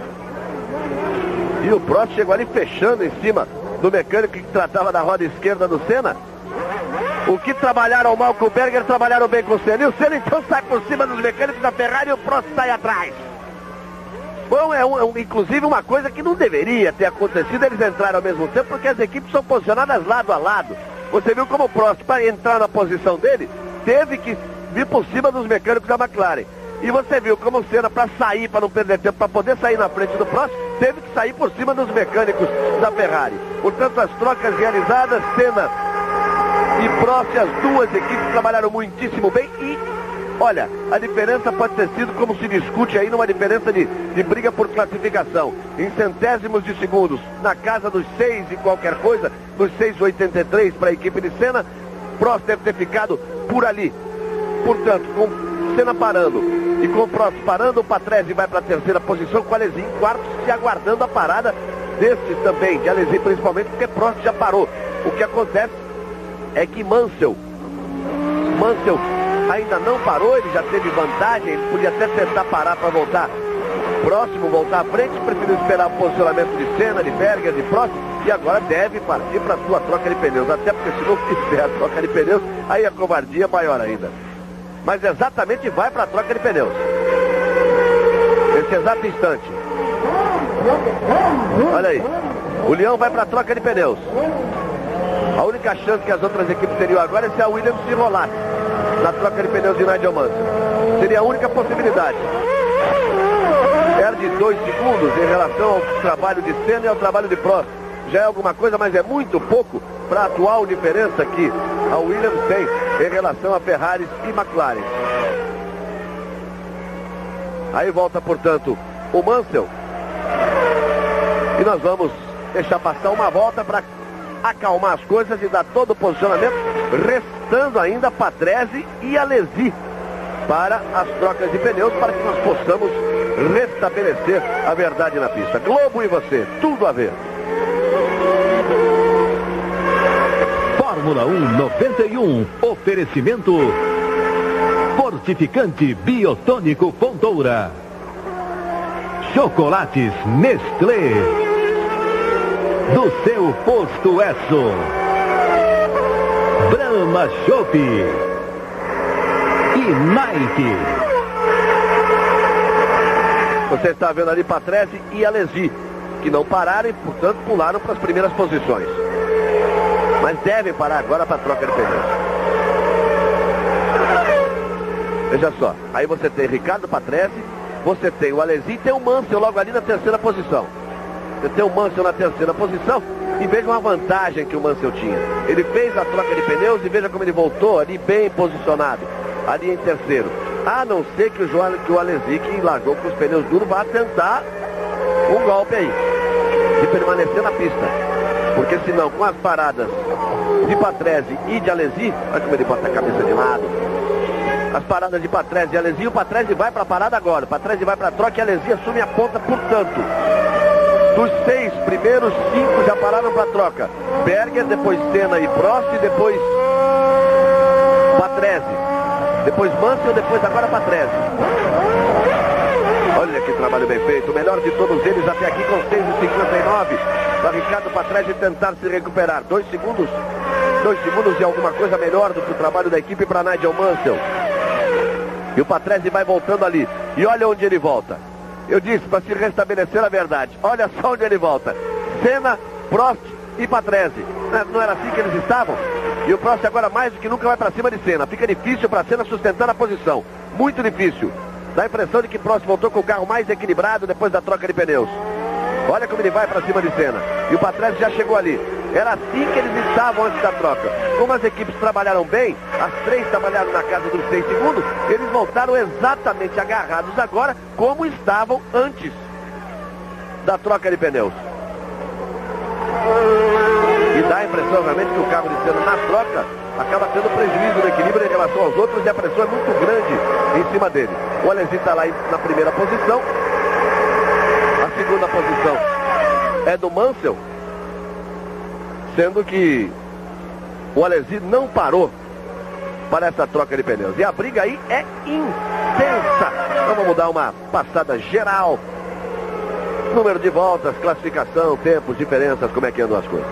E o Prost chegou ali fechando em cima do mecânico que tratava da roda esquerda do Senna. O que trabalharam mal com o Berger, trabalharam bem com o Senna. E o Senna então sai por cima dos mecânicos da Ferrari e o Prost sai atrás. Bom, inclusive uma coisa que não deveria ter acontecido, eles entraram ao mesmo tempo, porque as equipes são posicionadas lado a lado. Você viu como o Prost, para entrar na posição dele, teve que vir por cima dos mecânicos da McLaren. E você viu como o Senna, para sair, para não perder tempo, para poder sair na frente do Prost, teve que sair por cima dos mecânicos da Ferrari. Portanto, as trocas realizadas, Senna e Prost, as duas equipes trabalharam muitíssimo bem e, olha, a diferença pode ter sido, como se discute aí, numa diferença de briga por classificação. Em centésimos de segundos, na casa dos 6 e qualquer coisa, dos 6,83 para a equipe de Senna, Prost deve ter ficado por ali. Portanto, com Senna parando e com Prost parando, o Patrese vai para a terceira posição, com Alesi em quarto, se aguardando a parada desses também, de Alesi principalmente, porque Prost já parou. O que acontece é que Mansell ainda não parou, ele já teve vantagem, ele podia até tentar parar para voltar próximo, voltar à frente, preferiu esperar o posicionamento de Senna, de Berger, de Prost, e agora deve partir para a sua troca de pneus, até porque se não fizer a troca de pneus, aí a covardia é maior ainda. Mas exatamente vai para a troca de pneus. Nesse exato instante. Olha aí, o Leão vai para a troca de pneus. A única chance que as outras equipes teriam agora é se a Williams se rolasse na troca de pneus de Nigel Mansell. Seria a única possibilidade. Perde 2 segundos em relação ao trabalho de Senna e ao trabalho de Prost. Já é alguma coisa, mas é muito pouco para a atual diferença que a Williams tem em relação a Ferrari e McLaren. Aí volta, portanto, o Mansell. E nós vamos deixar passar uma volta para acalmar as coisas e dar todo o posicionamento, restando ainda Patrese e Alesi para as trocas de pneus, para que nós possamos restabelecer a verdade na pista. Globo e você, tudo a ver. Fórmula 1 91, oferecimento Fortificante Biotônico Fontoura, Chocolates Nestlé, do seu posto Esso, Brahma Chopp e Nike. Você está vendo ali Patrese e Alesi, que não pararam e, portanto, pularam para as primeiras posições. Mas devem parar agora para a troca de pneus. Veja só, aí você tem Ricardo Patrese, você tem o Alesi e tem o Mansell logo ali na terceira posição. Você tem o Mansell na terceira posição e veja uma vantagem que o Mansell tinha. Ele fez a troca de pneus e veja como ele voltou ali bem posicionado, ali em terceiro. A não ser que o Alesi, que largou com os pneus duros, vá tentar um golpe aí, de permanecer na pista. Porque senão, com as paradas de Patrese e de Alesi, olha como ele bota a cabeça de lado. As paradas de Patrese e Alesi, o Patrese vai para a parada agora. O Patrese vai para a troca e a Alesi assume a ponta, portanto. Dos 6 primeiros, 5 já pararam para troca. Berger, depois Senna e Prost, depois Patrese. Depois Mansell, depois agora Patrese. Olha que trabalho bem feito. O melhor de todos eles até aqui com 6,59. Para Ricardo Patrese tentar se recuperar. 2 segundos e alguma coisa melhor do que o trabalho da equipe para Nigel Mansell. E o Patrese vai voltando ali. E olha onde ele volta. Eu disse para se restabelecer a verdade. Olha só onde ele volta. Senna, Prost e Patrese. Não era assim que eles estavam? E o Prost agora mais do que nunca vai para cima de Senna. Fica difícil para Senna sustentar a posição. Muito difícil. Dá a impressão de que Prost voltou com o carro mais equilibrado depois da troca de pneus. Olha como ele vai para cima de Senna. E o Patrese já chegou ali. Era assim que eles estavam antes da troca. Como as equipes trabalharam bem, as 3 trabalharam na casa dos 6 segundos, eles voltaram exatamente agarrados agora como estavam antes da troca de pneus. E dá a impressão realmente que o carro de Senna na troca acaba tendo prejuízo no equilíbrio em relação aos outros e a pressão é muito grande em cima dele. O Alesi está lá na primeira posição. A segunda posição é do Mansell, sendo que o Alesi não parou para essa troca de pneus. E a briga aí é intensa. Então vamos dar uma passada geral. Número de voltas, classificação, tempos, diferenças, como é que andam as coisas.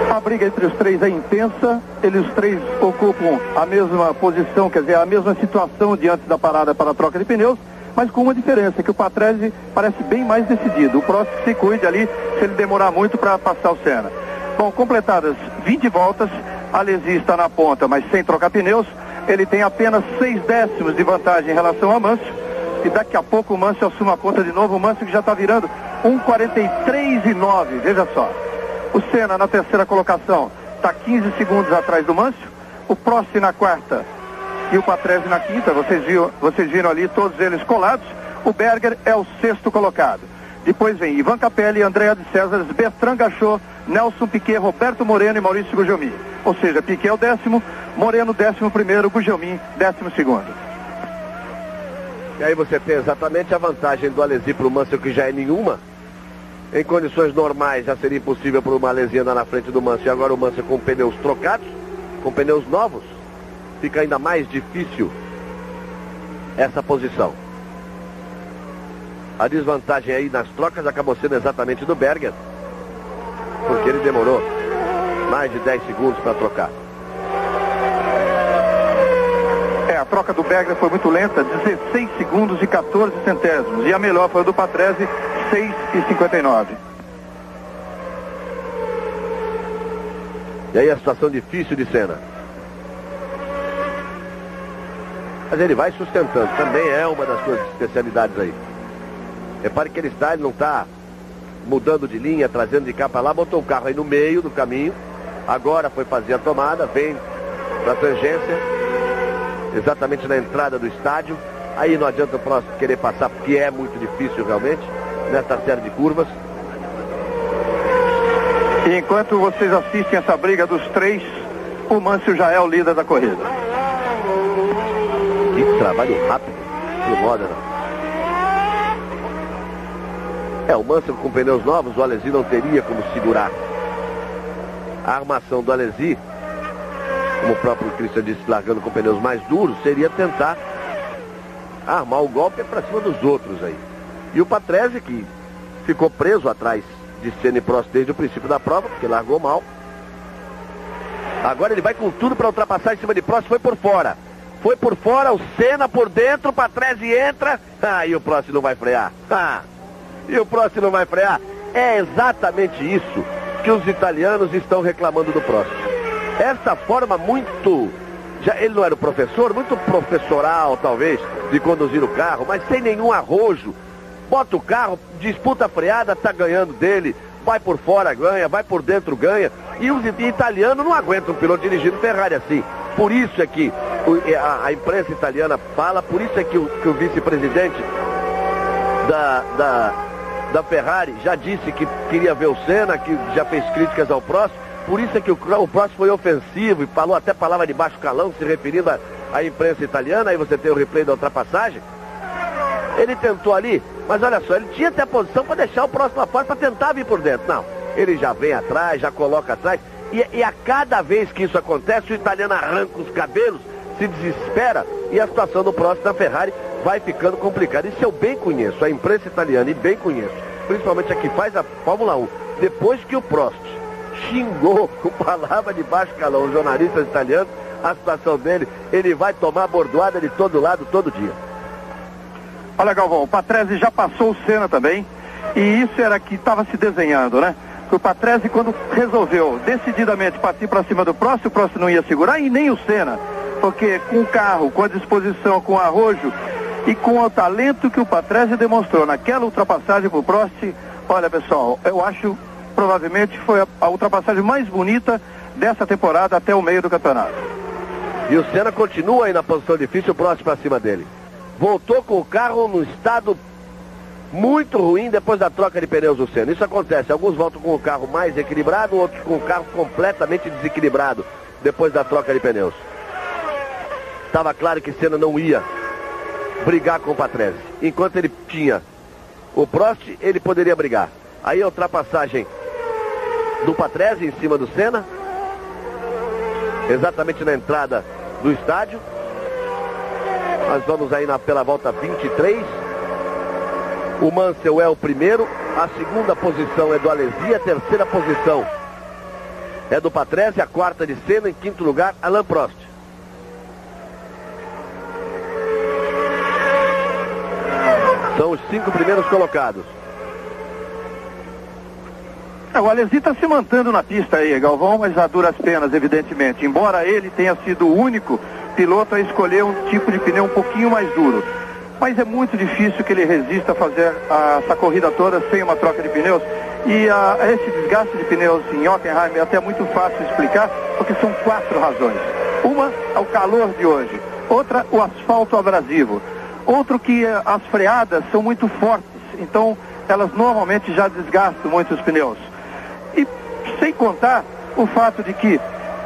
A briga entre os 3 é intensa. Eles 3 ocupam a mesma posição, quer dizer, a mesma situação diante da parada para a troca de pneus, mas com uma diferença, que o Patrese parece bem mais decidido. O Prost se cuide ali se ele demorar muito para passar o Senna. Bom, completadas 20 voltas, Alesi está na ponta, mas sem trocar pneus. Ele tem apenas 6 décimos de vantagem em relação a Mansell. E daqui a pouco o Mansell assume a ponta de novo. O Mansell que já está virando 1,43,9, veja só. O Senna na terceira colocação está 15 segundos atrás do Mansell. O Prost na quarta e o Patrese na quinta. Vocês viram ali todos eles colados. O Berger é o 6º colocado. Depois vem Ivan Capelli, Andrea de César, Bertrand Gachot, Nelson Piquet, Roberto Moreno e Maurício Gugelmin. Ou seja, Piquet é o 10º, Moreno 11º, Gugelmin 12º. E aí você tem exatamente a vantagem do Alesi para o Mansell, que já é nenhuma. Em condições normais já seria impossível para uma Alesi andar na frente do Mansell. Agora o Mansell com pneus trocados, com pneus novos, fica ainda mais difícil essa posição. A desvantagem aí nas trocas acabou sendo exatamente do Berger, porque ele demorou mais de 10 segundos para trocar. A troca do Berger foi muito lenta, 16 segundos e 14 centésimos. E a melhor foi a do Patrese, 6,59. E aí a situação difícil de Senna. Mas ele vai sustentando, também é uma das suas especialidades aí. Repare que ele não está mudando de linha, trazendo de cá para lá, botou o carro aí no meio do caminho. Agora foi fazer a tomada, vem para a tangência. Exatamente na entrada do estádio. Aí não adianta o Prost querer passar, porque é muito difícil realmente nessa série de curvas. E enquanto vocês assistem essa briga dos 3, o Mansell já é o líder da corrida. Que trabalho rápido do Modena. O Mansell com pneus novos, o Alesi não teria como segurar. A armação do Alesi, como o próprio Christian disse, largando com pneus mais duros, seria tentar armar o golpe para cima dos outros aí. E o Patrese, que ficou preso atrás de Senna e Prost desde o princípio da prova, porque largou mal. Agora ele vai com tudo para ultrapassar em cima de Prost, foi por fora. Foi por fora, o Senna por dentro, o Patrese entra. E o Prost não vai frear. E o Prost não vai frear. É exatamente isso que os italianos estão reclamando do Prost. Essa forma muito... ele não era o professor, muito professoral talvez, de conduzir o carro, mas sem nenhum arrojo. Bota o carro, disputa a freada, tá ganhando dele, vai por fora, ganha, vai por dentro, ganha. E os italianos não aguentam um piloto dirigindo Ferrari assim. Por isso é que a imprensa italiana fala, por isso é que o vice-presidente da Ferrari já disse que queria ver o Senna, que já fez críticas ao Prost. Por isso é que o Prost foi ofensivo e falou até palavra de baixo calão, se referindo à imprensa italiana. Aí você tem o replay da ultrapassagem. Ele tentou ali, mas olha só, ele tinha até a posição para deixar o próximo lá fora para tentar vir por dentro. Não, ele já vem atrás, já coloca atrás. E a cada vez que isso acontece, o italiano arranca os cabelos, se desespera e a situação do Prost na Ferrari vai ficando complicada. Isso eu bem conheço, a imprensa italiana, e bem conheço, principalmente a que faz a Fórmula 1. Depois que o Prost xingou com palavra de baixo calão os jornalistas italianos, a situação dele, ele vai tomar bordoada de todo lado, todo dia. Olha, Galvão, o Patrese já passou o Senna também, e isso era que estava se desenhando, né? O Patrese, quando resolveu decididamente partir para cima do Prost, o Prost não ia segurar, e nem o Senna, porque com o carro, com a disposição, com o arrojo e com o talento que o Patrese demonstrou naquela ultrapassagem para o Prost, olha, pessoal, eu acho provavelmente foi a ultrapassagem mais bonita dessa temporada até o meio do campeonato. E o Senna continua aí na posição difícil, o Prost para cima dele. Voltou com o carro no estado muito ruim depois da troca de pneus do Senna. Isso acontece, alguns voltam com o carro mais equilibrado, outros com o carro completamente desequilibrado depois da troca de pneus. Estava claro que Senna não ia brigar com o Patrese. Enquanto ele tinha o Prost, ele poderia brigar. Aí a ultrapassagem do Patrese em cima do Senna, exatamente na entrada do estádio. Nós vamos aí pela volta 23. O Mansell é o primeiro, a segunda posição é do Alesi, a terceira posição é do Patrese, a quarta de Senna, em quinto lugar, Alain Prost. São os 5 primeiros colocados. O Alesi está se mantendo na pista aí, Galvão, mas a duras penas, evidentemente. Embora ele tenha sido o único piloto a escolher um tipo de pneu um pouquinho mais duro. Mas é muito difícil que ele resista a fazer essa corrida toda sem uma troca de pneus. E esse desgaste de pneus em Hockenheim é até muito fácil de explicar, porque são 4 razões. Uma é o calor de hoje. Outra, o asfalto abrasivo. Outro que as freadas são muito fortes. Então, elas normalmente já desgastam muito os pneus. E sem contar o fato de que,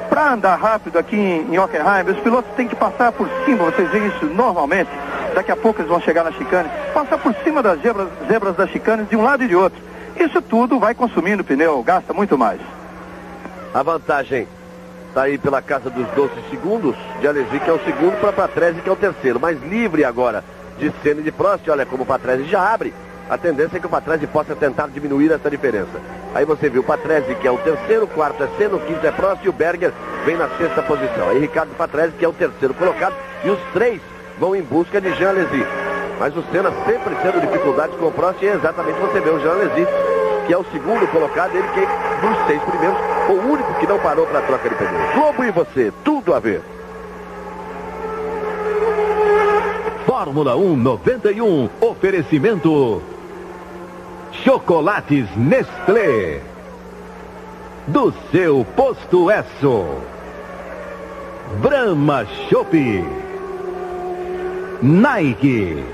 para andar rápido aqui em Hockenheim, os pilotos têm que passar por cima, vocês veem isso normalmente, daqui a pouco eles vão chegar na chicane, passar por cima das zebras das chicanes de um lado e de outro. Isso tudo vai consumindo pneu, gasta muito mais. A vantagem está aí pela casa dos 12 segundos de Alesi, que é o segundo, para Patrese, que é o terceiro. Mas livre agora de Senna e de Prost, olha como o Patrese já abre. A tendência é que o Patrese possa tentar diminuir essa diferença. Aí você viu o Patrese, que é o terceiro, o quarto é Senna, o quinto é Prost, e o Berger vem na sexta posição. Aí Ricardo Patrese, que é o terceiro colocado, e os 3 vão em busca de Jean Alesi. Mas o Senna sempre tendo dificuldades com o Prost, e é exatamente você vê o Jean Alesi, que é o segundo colocado, ele que dos 6 primeiros, o único que não parou para a troca de pneus. Globo e você, tudo a ver. Fórmula 1 91, oferecimento Chocolates Nestlé, do seu posto Esso, Brahma Chopp, Nike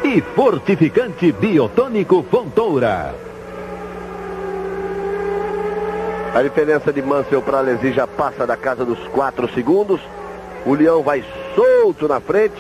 e Fortificante Biotônico Fontoura. A diferença de Mansell para Alesi já passa da casa dos 4 segundos. O Leão vai solto na frente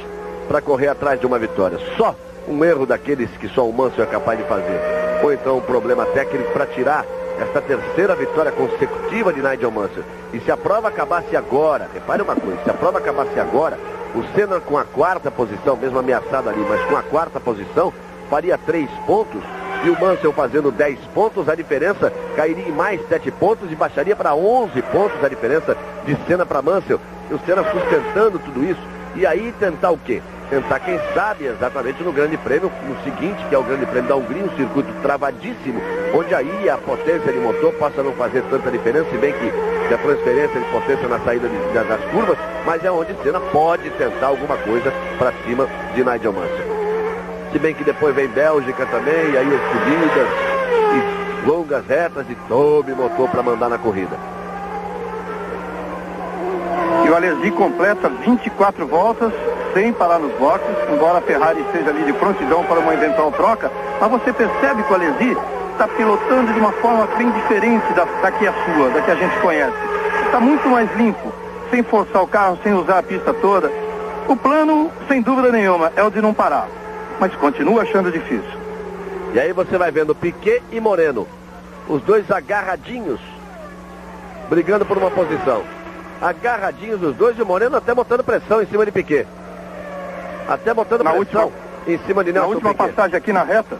para correr atrás de uma vitória. Só um erro daqueles que só o Mansell é capaz de fazer. Ou então um problema técnico para tirar esta terceira vitória consecutiva de Nigel Mansell. E se a prova acabasse agora, repare uma coisa, se a prova acabasse agora, o Senna com a quarta posição, mesmo ameaçado ali, mas com a quarta posição, faria 3 pontos. E o Mansell fazendo 10 pontos, a diferença cairia em mais 7 pontos e baixaria para 11 pontos a diferença de Senna para Mansell. E o Senna sustentando tudo isso. E aí tentar o quê? Tentar, quem sabe, exatamente no Grande Prêmio, no seguinte, que é o Grande Prêmio da Hungria, um circuito travadíssimo, onde aí a potência de motor possa não fazer tanta diferença, se bem que a transferência de potência na saída das curvas, mas é onde Senna pode tentar alguma coisa para cima de Nigel Mansell. Se bem que depois vem Bélgica também, e aí as subidas, e longas retas, e tome motor para mandar na corrida. E o Alesi completa 24 voltas sem parar nos boxes, embora a Ferrari esteja ali de prontidão para uma eventual troca, mas você percebe que o Alesi está pilotando de uma forma bem diferente da que é sua, da que a gente conhece. Está muito mais limpo, sem forçar o carro, sem usar a pista toda. O plano, sem dúvida nenhuma, é o de não parar. mas continua achando difícil. E aí você vai vendo Piquet e Moreno, os dois agarradinhos, brigando por uma posição. Agarradinhos os dois, e o Moreno até botando pressão em cima de Piquet. Até botando pressão em cima de Nelson Piquet. Na última passagem aqui na reta,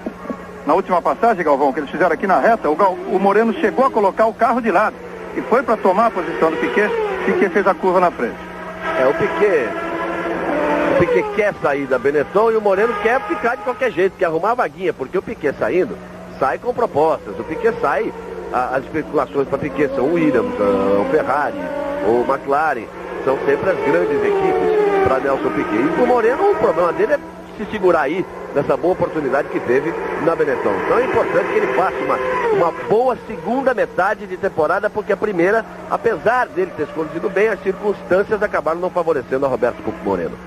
na última passagem, Galvão, que eles fizeram aqui na reta, o Moreno chegou a colocar o carro de lado e foi para tomar a posição do Piquet. Piquet fez a curva na frente. O Piquet quer sair da Benetton e o Moreno quer ficar de qualquer jeito, quer arrumar a vaguinha, porque o Piquet saindo, sai com propostas. O Piquet sai, as especulações para Piquet são o Williams, o Ferrari, o McLaren, são sempre as grandes equipes para Nelson Piquet. E o Moreno, o problema dele é se segurar aí nessa boa oportunidade que teve na Benetton. Então é importante que ele faça uma boa segunda metade de temporada, porque a primeira, apesar dele ter se conduzido bem, as circunstâncias acabaram não favorecendo a Roberto Moreno.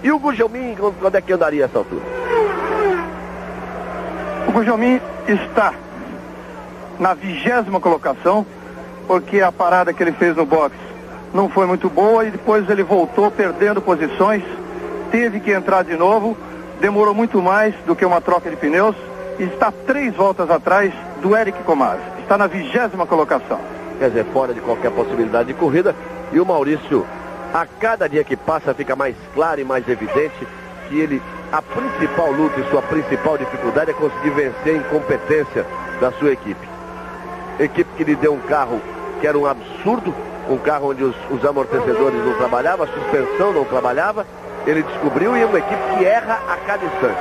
E o Gugelmin, quando é que andaria a essa altura? O Gugelmin está na 20ª colocação, porque a parada que ele fez no box não foi muito boa e depois ele voltou perdendo posições, teve que entrar de novo, demorou muito mais do que uma troca de pneus e está 3 voltas atrás do Eric Comars. Está na 20ª colocação. Quer dizer, fora de qualquer possibilidade de corrida. E o Maurício, a cada dia que passa, fica mais claro e mais evidente que ele, a principal luta e sua principal dificuldade é conseguir vencer a incompetência da sua equipe. Equipe que lhe deu um carro que era um absurdo, um carro onde os amortecedores não trabalhavam, a suspensão não trabalhava. Ele descobriu, e é uma equipe que erra a cada instante,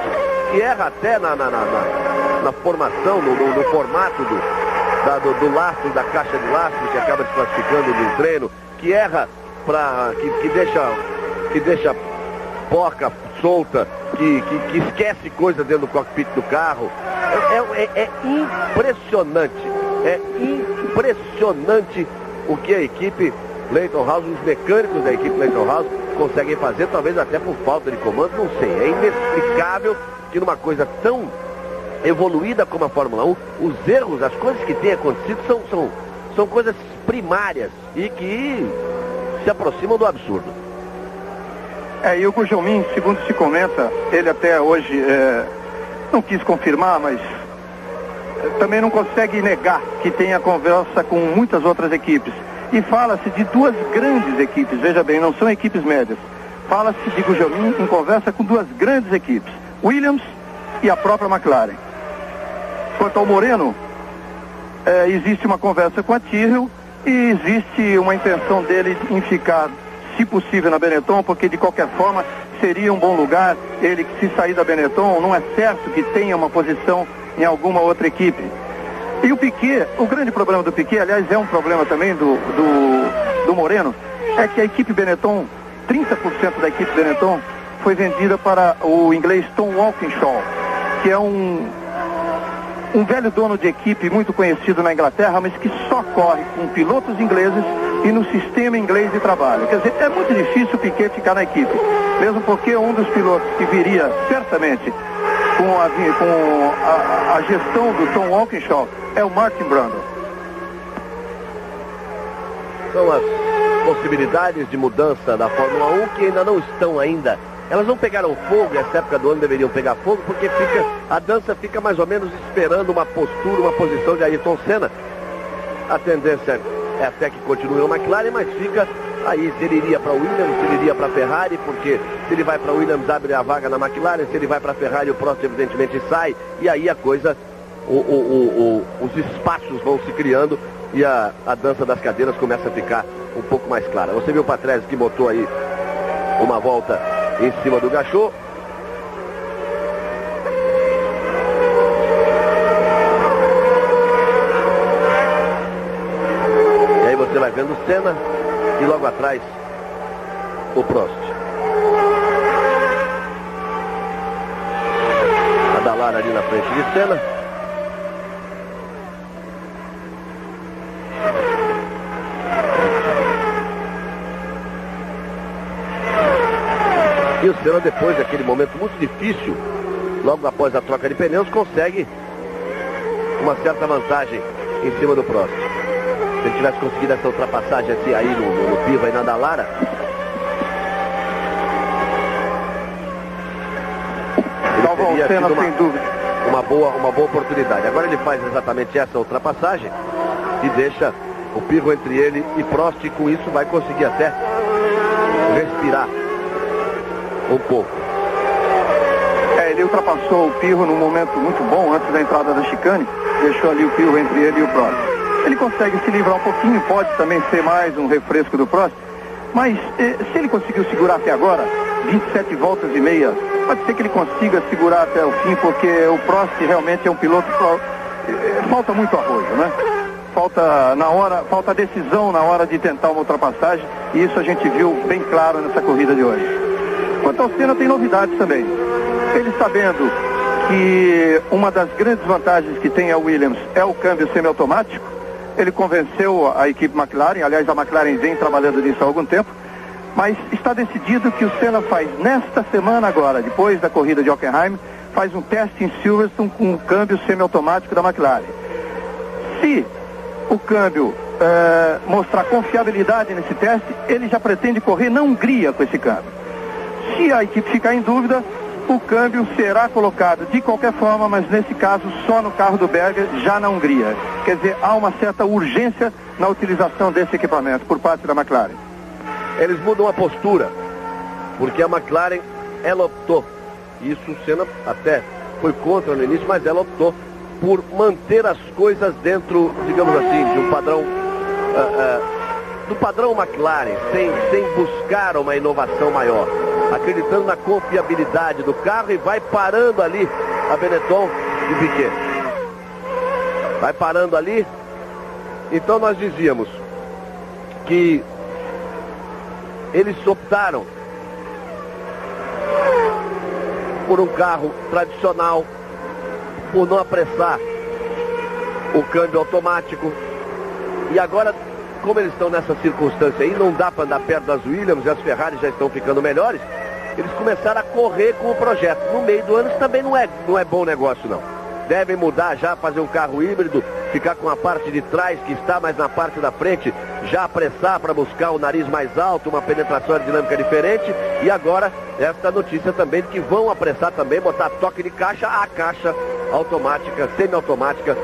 que erra até na formação, no formato do lastro, da caixa de lastro, que acaba se classificando no treino, que erra que deixa porca solta, que esquece coisa dentro do cockpit do carro. É impressionante o que a equipe Leyton House, os mecânicos da equipe Leyton House conseguem fazer, talvez até por falta de comando, não sei. É inexplicável que numa coisa tão evoluída como a Fórmula 1, os erros, as coisas que têm acontecido são coisas primárias e que se aproximam do absurdo. E o Gugelmin, segundo se comenta, ele até hoje não quis confirmar, mas também não consegue negar que tenha conversa com muitas outras equipes. E fala-se de 2 grandes equipes, veja bem, não são equipes médias. Fala-se de Gugelmin em conversa com 2 grandes equipes, Williams e a própria McLaren. Quanto ao Moreno, existe uma conversa com a Tyrrell e existe uma intenção dele em ficar, se possível, na Benetton, porque de qualquer forma seria um bom lugar. Ele, se sair da Benetton, não é certo que tenha uma posição em alguma outra equipe. E o Piquet, o grande problema do Piquet, aliás, é um problema também do Moreno, é que a equipe Benetton, 30% da equipe Benetton foi vendida para o inglês Tom Walkinshaw, que é um velho dono de equipe muito conhecido na Inglaterra, mas que só corre com pilotos ingleses e no sistema inglês de trabalho. Quer dizer, é muito difícil o Piquet ficar na equipe, mesmo porque um dos pilotos que viria certamente com a gestão do Tom Walkinshaw é o Martin Brundle. São as possibilidades de mudança da Fórmula 1 que ainda não estão ainda. Elas não pegaram fogo, essa época do ano deveriam pegar fogo, porque a dança fica mais ou menos esperando uma postura, uma posição de Ayrton Senna. A tendência é até que continue o McLaren, mas fica aí se ele iria para o Williams, se ele iria para a Ferrari, porque se ele vai para o Williams abre a vaga na McLaren, se ele vai para a Ferrari o próximo evidentemente sai, e aí a coisa, os espaços vão se criando e a dança das cadeiras começa a ficar um pouco mais clara. Você viu o Patrese que botou aí uma volta em cima do Gachot. E aí você vai vendo o Senna e logo atrás o Prost. A Dallara ali na frente de Senna. E o Senna, depois daquele momento muito difícil, logo após a troca de pneus, consegue uma certa vantagem em cima do Prost. Se ele tivesse conseguido essa ultrapassagem assim, aí no Piva e na Dallara, Salva o Senna, sem dúvida. Uma boa oportunidade. Agora ele faz exatamente essa ultrapassagem e deixa o Pirro entre ele e Prost, e com isso vai conseguir até respirar um pouco. Ele ultrapassou o Pirro num momento muito bom, antes da entrada da chicane, deixou ali o Pirro entre ele e o Prost. Ele consegue se livrar um pouquinho, pode também ser mais um refresco do Prost, mas se ele conseguiu segurar até agora, 27 voltas e meia, pode ser que ele consiga segurar até o fim, porque o Prost realmente é um piloto que falta muito arrojo, né? Falta decisão na hora de tentar uma ultrapassagem, e isso a gente viu bem claro nessa corrida de hoje. Quanto ao Senna, tem novidades também. Ele sabendo que uma das grandes vantagens que tem a Williams é o câmbio semiautomático, ele convenceu a equipe McLaren, aliás a McLaren vem trabalhando nisso há algum tempo, mas está decidido que o Senna faz nesta semana agora, depois da corrida de Hockenheim, faz um teste em Silverstone com o câmbio semiautomático da McLaren. Se o câmbio mostrar confiabilidade nesse teste, ele já pretende correr na Hungria com esse câmbio. Se a equipe ficar em dúvida, o câmbio será colocado de qualquer forma, mas nesse caso só no carro do Berger, já na Hungria. Quer dizer, há uma certa urgência na utilização desse equipamento por parte da McLaren. Eles mudam a postura, porque a McLaren, ela optou, isso o Senna até foi contra no início, mas ela optou por manter as coisas dentro, digamos assim, de um padrão, do padrão McLaren, sem buscar uma inovação maior, acreditando na confiabilidade do carro, e vai parando ali a Benetton e Piquet. Vai parando ali. Então nós dizíamos que eles optaram por um carro tradicional, por não apressar o câmbio automático. E agora, como eles estão nessa circunstância aí, não dá para andar perto das Williams, e as Ferrari já estão ficando melhores, eles começaram a correr com o projeto. No meio do ano isso também não é bom negócio, não. Devem mudar já, fazer um carro híbrido, ficar com a parte de trás que está mais na parte da frente, já apressar para buscar o nariz mais alto, uma penetração aerodinâmica diferente. E agora, esta notícia também de que vão apressar também, botar toque de caixa, a caixa automática, semiautomática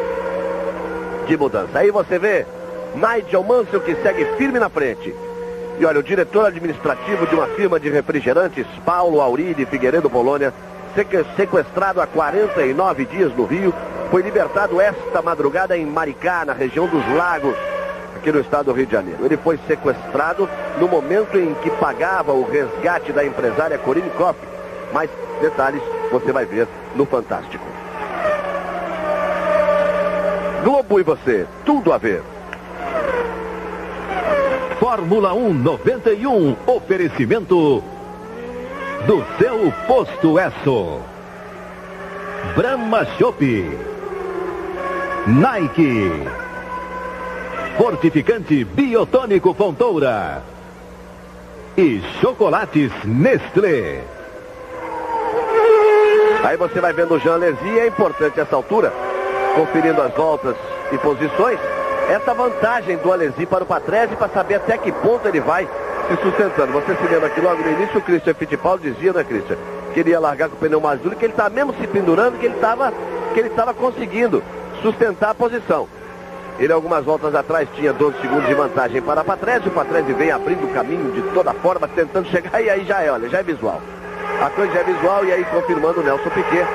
de mudança. Aí você vê Nigel Mansell, que segue firme na frente. E olha, o diretor administrativo de uma firma de refrigerantes, Paulo Auri de Figueiredo, Polônia, sequestrado há 49 dias no Rio, foi libertado esta madrugada em Maricá, na região dos Lagos, aqui no estado do Rio de Janeiro. Ele foi sequestrado no momento em que pagava o resgate da empresária Corinne Koff. Mais detalhes você vai ver no Fantástico. Globo e você, tudo a ver. Fórmula 1 91, oferecimento do seu posto Esso. Brahma Chopp, Nike, Fortificante Biotônico Fontoura e Chocolates Nestlé. Aí você vai vendo o Jean Alesi, e é importante essa altura, conferindo as voltas e posições, essa vantagem do Alesi para o Patrese, para saber até que ponto ele vai se sustentando. Você se lembra que logo no início o Christian Fittipaldi dizia, né, Christian, que ele ia largar com o pneu mais duro, que ele está mesmo se pendurando, que ele estava conseguindo sustentar a posição. Ele algumas voltas atrás tinha 12 segundos de vantagem para a Patrese, o Patrese vem abrindo o caminho de toda forma, tentando chegar, e aí já é visual. A coisa já é visual, e aí confirmando o Nelson Piquet,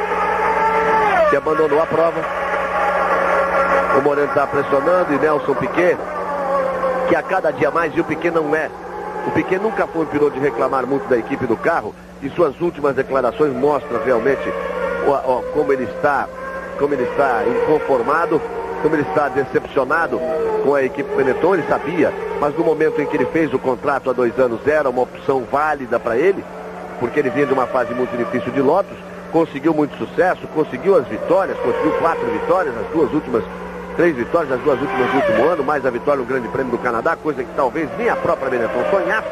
que abandonou a prova. O Moreno está pressionando, e Nelson Piquet, que a cada dia mais, e o Piquet não é. O Piquet nunca foi um piloto de reclamar muito da equipe do carro, e suas últimas declarações mostram realmente como ele está inconformado, como ele está decepcionado com a equipe Benetton. Ele sabia, mas no momento em que ele fez o contrato há 2 anos, era uma opção válida para ele, porque ele vinha de uma fase muito difícil de Lotus, conseguiu muito sucesso, conseguiu as vitórias, conseguiu 4 vitórias, 3 vitórias nas 2 últimas do último ano, mais a vitória no Grande Prêmio do Canadá, coisa que talvez nem a própria Benetton sonhasse.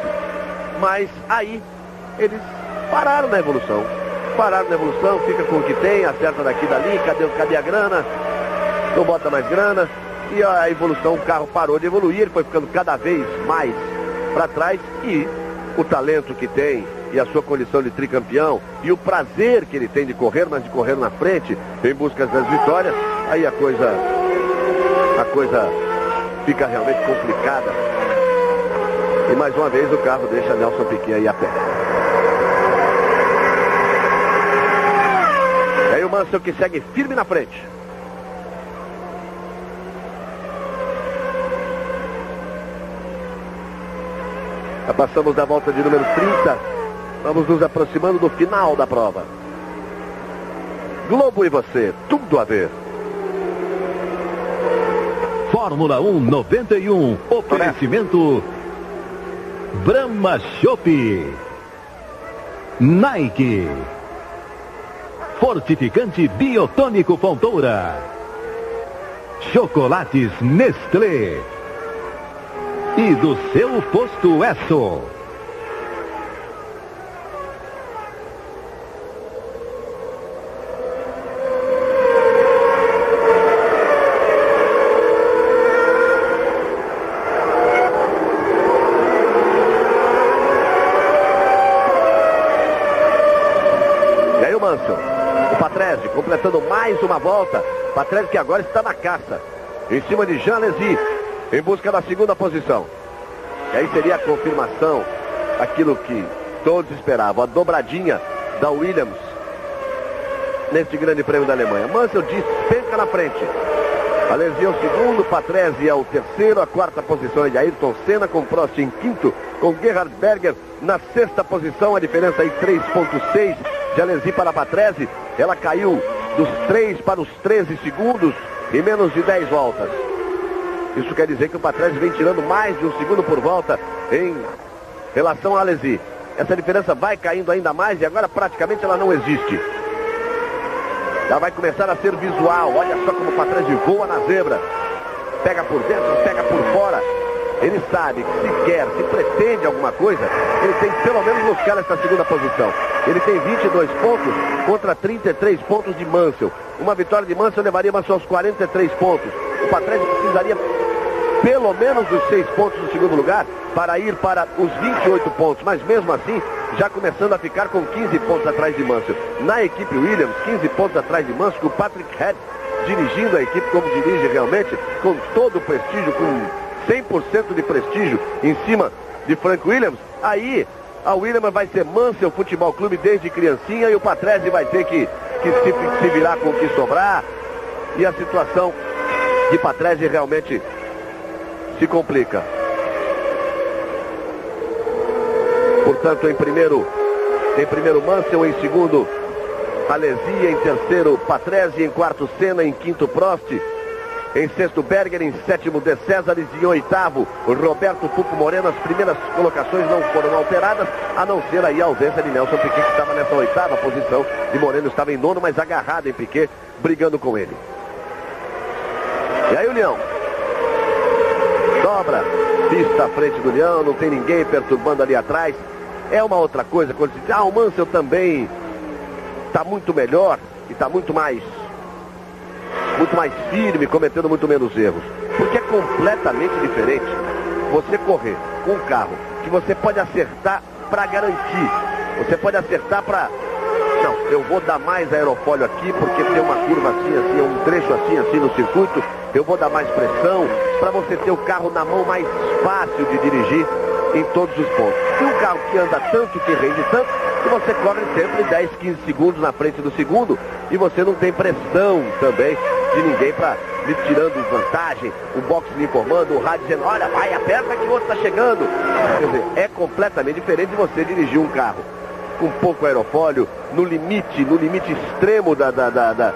Mas aí eles pararam na evolução, fica com o que tem, acerta daqui e dali, cadê a grana, não bota mais grana, e a evolução, o carro parou de evoluir, ele foi ficando cada vez mais para trás, e o talento que tem e a sua condição de tricampeão e o prazer que ele tem de correr, mas de correr na frente em busca das vitórias, aí a coisa fica realmente complicada. E mais uma vez o carro deixa Nelson Piquet aí a pé. E aí o Mansell que segue firme na frente. Já passamos da volta de número 30. Vamos nos aproximando do final da prova. Globo e você, tudo a ver. Fórmula 1 91, oferecimento Brahma Chopp, Nike, Fortificante Biotônico Fontoura, Chocolates Nestlé e do seu posto Esso. O Patrese completando mais uma volta. Patrese que agora está na caça, em cima de Jean Alesi, em busca da segunda posição. E aí seria a confirmação, aquilo que todos esperavam, a dobradinha da Williams neste grande prêmio da Alemanha. Mansell despenca na frente. Alesi é o segundo, Patrese é o terceiro, a quarta posição é de Ayrton Senna, com Prost em quinto, com Gerhard Berger na sexta posição, a diferença aí 3,6 de Alesi para Patrese. Ela caiu dos 3 para os 13 segundos em menos de 10 voltas. Isso quer dizer que o Patrese vem tirando mais de um segundo por volta em relação a Alesi. Essa diferença vai caindo ainda mais e agora praticamente ela não existe. Já vai começar a ser visual. Olha só como o Patrese voa na zebra. Pega por dentro, pega por fora. Ele sabe que se quer, se pretende alguma coisa, ele tem que pelo menos buscar essa segunda posição. Ele tem 22 pontos contra 33 pontos de Mansell. Uma vitória de Mansell levaria Mansell aos 43 pontos. O Patrese precisaria pelo menos dos 6 pontos do segundo lugar para ir para os 28 pontos. Mas mesmo assim, já começando a ficar com 15 pontos atrás de Mansell. Na equipe Williams, 15 pontos atrás de Mansell, com o Patrick Head dirigindo a equipe como dirige realmente, com todo o prestígio, com 100% de prestígio em cima de Frank Williams. Aí a Williams vai ser Mansell Futebol Clube desde criancinha e o Patrese vai ter que se virar com o que sobrar. E a situação de Patrese realmente se complica. Portanto, em primeiro Mansell, em segundo Alesi, em terceiro Patrese, em quarto Senna, em quinto Prost, em sexto Berger, em sétimo De Césares e em oitavo Roberto Pupo Moreno. As primeiras colocações não foram alteradas, a não ser aí a ausência de Nelson Piquet, que estava nessa oitava posição, e Moreno estava em nono, mas agarrado em Piquet, brigando com ele. E aí o Leão dobra, pista à frente do Leão, não tem ninguém perturbando ali atrás. É uma outra coisa quando se diz, o Mansell também está muito melhor e está muito mais firme, cometendo muito menos erros. Porque é completamente diferente você correr com um carro que você pode acertar para garantir. Você pode acertar para... Não, eu vou dar mais aerofólio aqui porque tem uma curva assim, um trecho assim no circuito. Eu vou dar mais pressão para você ter o carro na mão mais fácil de dirigir em todos os pontos. E um carro que anda tanto, que rende tanto, que você corre sempre 10, 15 segundos na frente do segundo e você não tem pressão também de ninguém para lhe tirando vantagem, o box lhe informando, o rádio dizendo, olha, vai, aperta que o outro está chegando. Quer dizer, é completamente diferente de você dirigir um carro com pouco aerofólio, no limite extremo da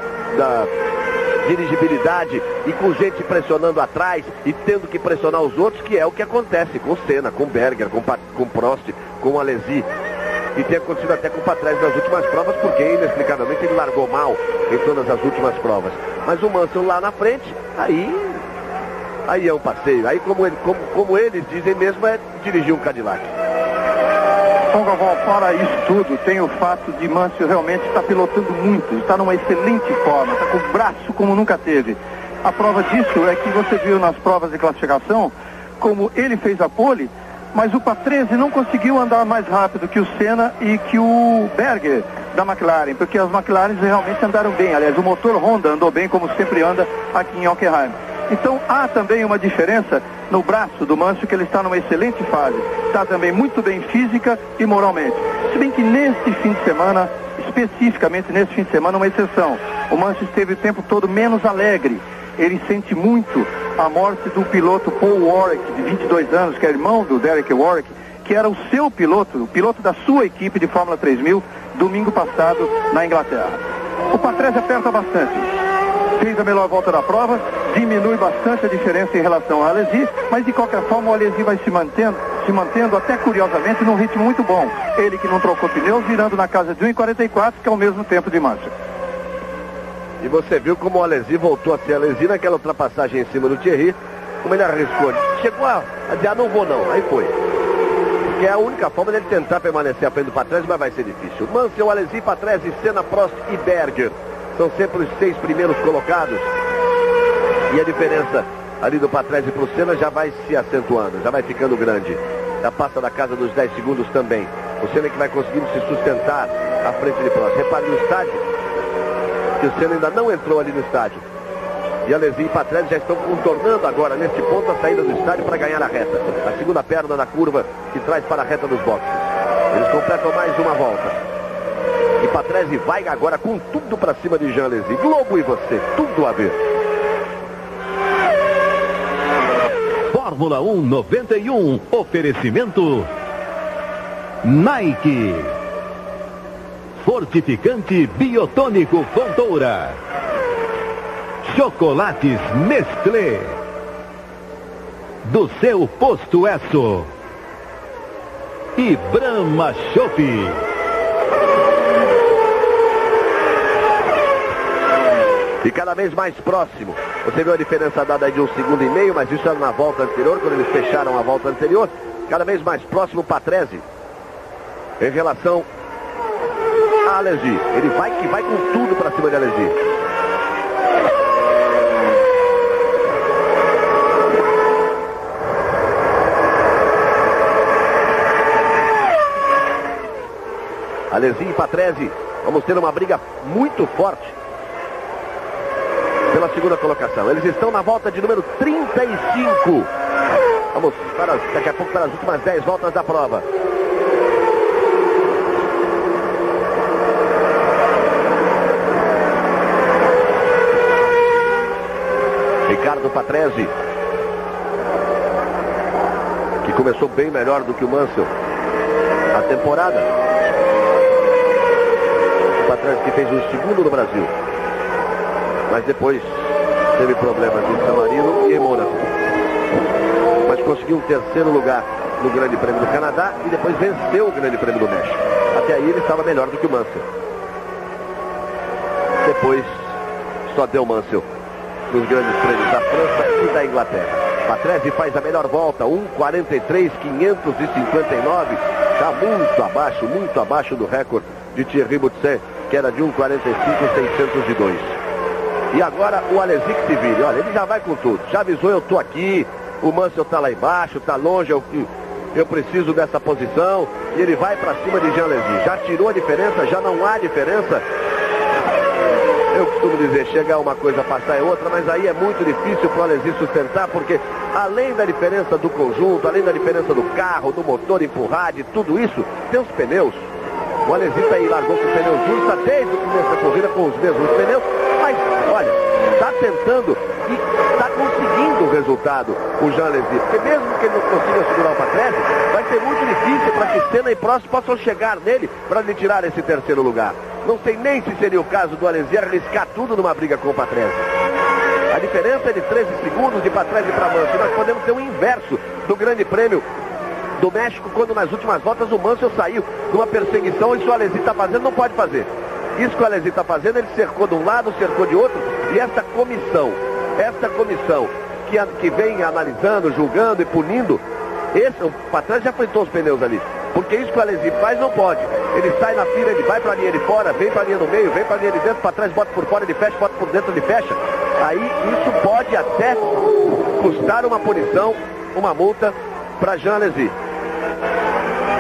dirigibilidade e com gente pressionando atrás e tendo que pressionar os outros, que é o que acontece com o Senna, com o Berger, com o Prost, com o Alesi. E tem acontecido até com o Patrese nas últimas provas, porque inexplicavelmente ele largou mal em todas as últimas provas. Mas o Mansell lá na frente, aí é um passeio. Aí como eles dizem mesmo, é dirigir um Cadillac. Bom, Galvão, fora isso tudo, tem o fato de Mansell realmente estar pilotando muito, está numa excelente forma, está com o braço como nunca teve. A prova disso é que você viu nas provas de classificação, como ele fez a pole, mas o Patrese não conseguiu andar mais rápido que o Senna e que o Berger da McLaren, porque as McLarens realmente andaram bem. Aliás, o motor Honda andou bem, como sempre anda aqui em Hockenheim. Então há também uma diferença no braço do Mansell, que ele está numa excelente fase. Está também muito bem física e moralmente. Se bem que neste fim de semana, especificamente nesse fim de semana, uma exceção. O Mansell esteve o tempo todo menos alegre. Ele sente muito a morte do piloto Paul Warwick, de 22 anos, que é irmão do Derek Warwick, que era o seu piloto, o piloto da sua equipe de Fórmula 3000, domingo passado na Inglaterra. O Patrese aperta bastante. Fez a melhor volta da prova, diminui bastante a diferença em relação ao Alesi, mas de qualquer forma o Alesi vai se mantendo até curiosamente num ritmo muito bom. Ele que não trocou pneus, virando na casa de 1,44, que é o mesmo tempo de Mansell. E você viu como o Alesi voltou a ser Alesi naquela ultrapassagem em cima do Thierry, como ele arriscou. Chegou a dizer, não vou não, aí foi. Que é a única forma dele tentar permanecer à frente do Patrese, mas vai ser difícil. Mansell, Alesi, Patrese, Senna, Prost e Berger são sempre os 6 primeiros colocados. E a diferença ali do Patrese para o Senna já vai se acentuando, já vai ficando grande. Já passa da casa dos 10 segundos também. O Senna que vai conseguindo se sustentar à frente de Prost. Repare no estádio, que o Senna ainda não entrou ali no estádio. E Alesi e Patrese já estão contornando agora, neste ponto, a saída do estádio para ganhar a reta. A segunda perna da curva que traz para a reta dos boxes. Eles completam mais uma volta. E Patrese vai agora com tudo para cima de Jean Alesi. Globo e você, tudo a ver. Fórmula 1 91, oferecimento Nike. Fortificante Biotônico Fontoura. Chocolates Nestlé. Do seu posto Esso. E Brahma Chopp. E cada vez mais próximo. Você viu a diferença dada aí de 1,5 segundo, mas isso era na volta anterior, quando eles fecharam a volta anterior. Cada vez mais próximo o Patrese em relação a Alesi. Ele vai com tudo para cima de Alesi. Alesi e Patrese, vamos ter uma briga muito forte pela segunda colocação. Eles estão na volta de número 35. Vamos daqui a pouco para as últimas 10 voltas da prova. Ricardo Patrese, que começou bem melhor do que o Mansell a temporada. O Patrese que fez 1 segundo no Brasil, mas depois teve problemas em San Marino e em Mônaco. Mas conseguiu um 3º lugar no Grande Prêmio do Canadá e depois venceu o Grande Prêmio do México. Até aí ele estava melhor do que o Mansell. Depois só deu Mansell nos Grandes Prêmios da França e da Inglaterra. Patrese faz a melhor volta, 1:43.559. Está muito abaixo do recorde de Thierry Boutsen, que era de 1:45.602. E agora o Alesi que se vire. Olha, ele já vai com tudo. Já avisou, eu tô aqui. O Mansell tá lá embaixo, tá longe. Eu preciso dessa posição. E ele vai para cima de Jean Alesi. Já tirou a diferença, já não há diferença. Eu costumo dizer, chegar uma coisa, passar é outra, mas aí é muito difícil para o Alesi sustentar, porque além da diferença do conjunto, além da diferença do carro, do motor empurrar, de tudo isso, tem os pneus. O Alesi tá aí, largou com pneus duros, está desde o começo da corrida com os mesmos pneus, mas olha, está tentando e está conseguindo o resultado, o Jean Alesi. Porque mesmo que ele não consiga segurar o Patrese, vai ser muito difícil para que Senna e Prost possam chegar nele para lhe tirar esse 3º lugar. Não sei nem se seria o caso do Alesi arriscar tudo numa briga com o Patrese. A diferença é de 13 segundos de Patrese para Mansell. Nós podemos ter o inverso do Grande Prêmio do México, quando nas últimas voltas o Mansell saiu numa perseguição. Isso o Alesi está fazendo, não pode fazer. Isso que o Alesi está fazendo, ele cercou de um lado, cercou de outro, e esta comissão que vem analisando, julgando e punindo, o Patrese já fritou os pneus ali. Porque isso que o Alesi faz não pode. Ele sai na fila, ele vai para a linha de fora, vem para a linha do meio, vem para a linha de dentro, para trás, bota por fora, ele fecha, bota por dentro, ele fecha. Aí isso pode até custar uma punição, uma multa para Jean Alesi.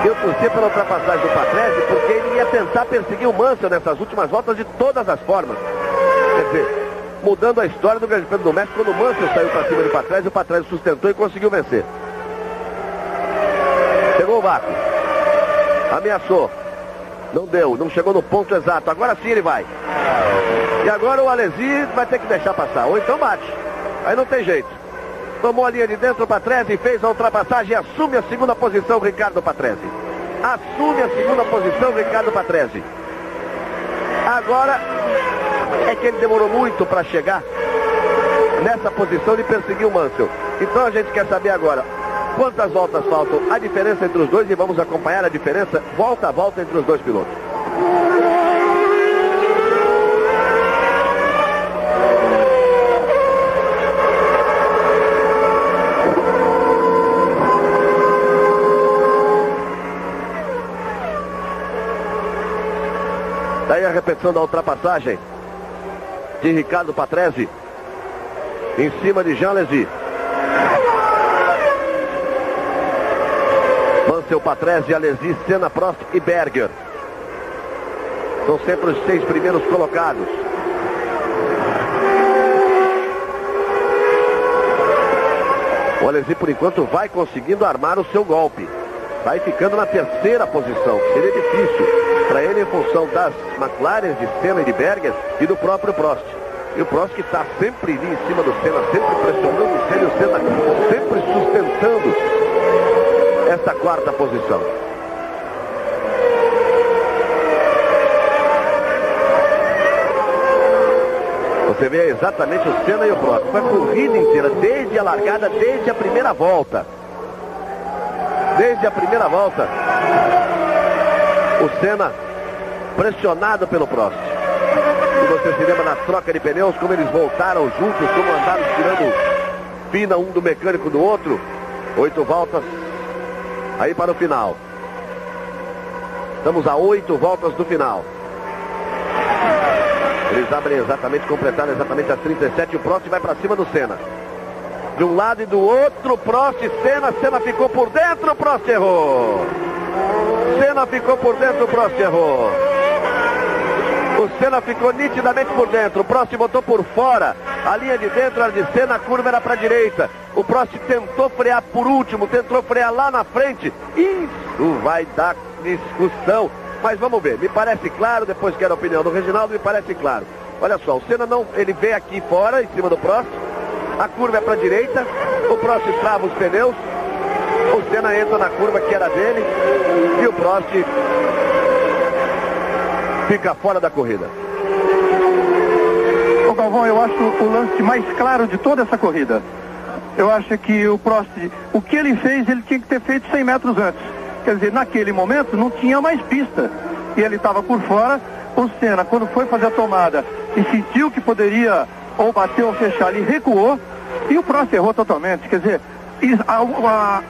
Eu torci pela ultrapassagem do Patrese porque ele ia tentar perseguir o Mansell nessas últimas voltas de todas as formas. Quer dizer, mudando a história do Grande Prêmio do México, quando o Mansell saiu para cima do Patrese, o Patrese sustentou e conseguiu vencer. Chegou o vácuo. Ameaçou. Não deu, não chegou no ponto exato. Agora sim ele vai. E agora o Alesi vai ter que deixar passar. Ou então bate. Aí não tem jeito. Tomou a linha de dentro o Patrese, fez a ultrapassagem e assume a segunda posição Ricardo Patrese. Assume a segunda posição Ricardo Patrese. Agora é que ele demorou muito para chegar nessa posição de perseguir o Mansell. Então a gente quer saber agora quantas voltas faltam, a diferença entre os dois, e vamos acompanhar a diferença volta a volta entre os dois pilotos. Daí a repetição da ultrapassagem de Ricardo Patrese em cima de Jean Alesi. Mansell, Patrese, Alesi, Senna, Prost e Berger. São sempre os 6 primeiros colocados. O Alesi, por enquanto, vai conseguindo armar o seu golpe. Vai ficando na terceira posição. Seria difícil para ele em função das McLaren, de Senna e de Berger e do próprio Prost. E o Prost que está sempre ali em cima do Senna, sempre pressionando o Senna e o Senna sempre sustentando esta quarta posição. Você vê exatamente o Senna e o Prost. Foi a corrida inteira, desde a largada, desde a primeira volta. Desde a primeira volta, o Senna pressionado pelo Prost. E você se lembra na troca de pneus, como eles voltaram juntos, como andaram tirando fina um do mecânico do outro. 8 voltas aí para o final. Estamos a 8 voltas do final. Eles abrem exatamente, completaram exatamente as 37 e o Prost vai para cima do Senna. De um lado e do outro, Prost, Senna ficou por dentro, Prost errou. Senna ficou por dentro, Prost errou. O Senna ficou nitidamente por dentro, o Prost botou por fora. A linha de dentro era de Senna, a curva era para a direita. O Prost tentou frear por último, tentou frear lá na frente. Isso vai dar discussão. Mas vamos ver, me parece claro, depois que era a opinião do Reginaldo, me parece claro. Olha só, o Senna não, ele vem aqui fora, em cima do Prost. A curva é para a direita, o Prost trava os pneus, o Senna entra na curva que era dele e o Prost fica fora da corrida. Ô Galvão, eu acho o lance mais claro de toda essa corrida. Eu acho que o Prost, o que ele fez, ele tinha que ter feito 100 metros antes. Quer dizer, naquele momento não tinha mais pista e ele estava por fora. O Senna, quando foi fazer a tomada e sentiu que poderia ou bater ou fechar, ele recuou e o Prost errou totalmente. Quer dizer,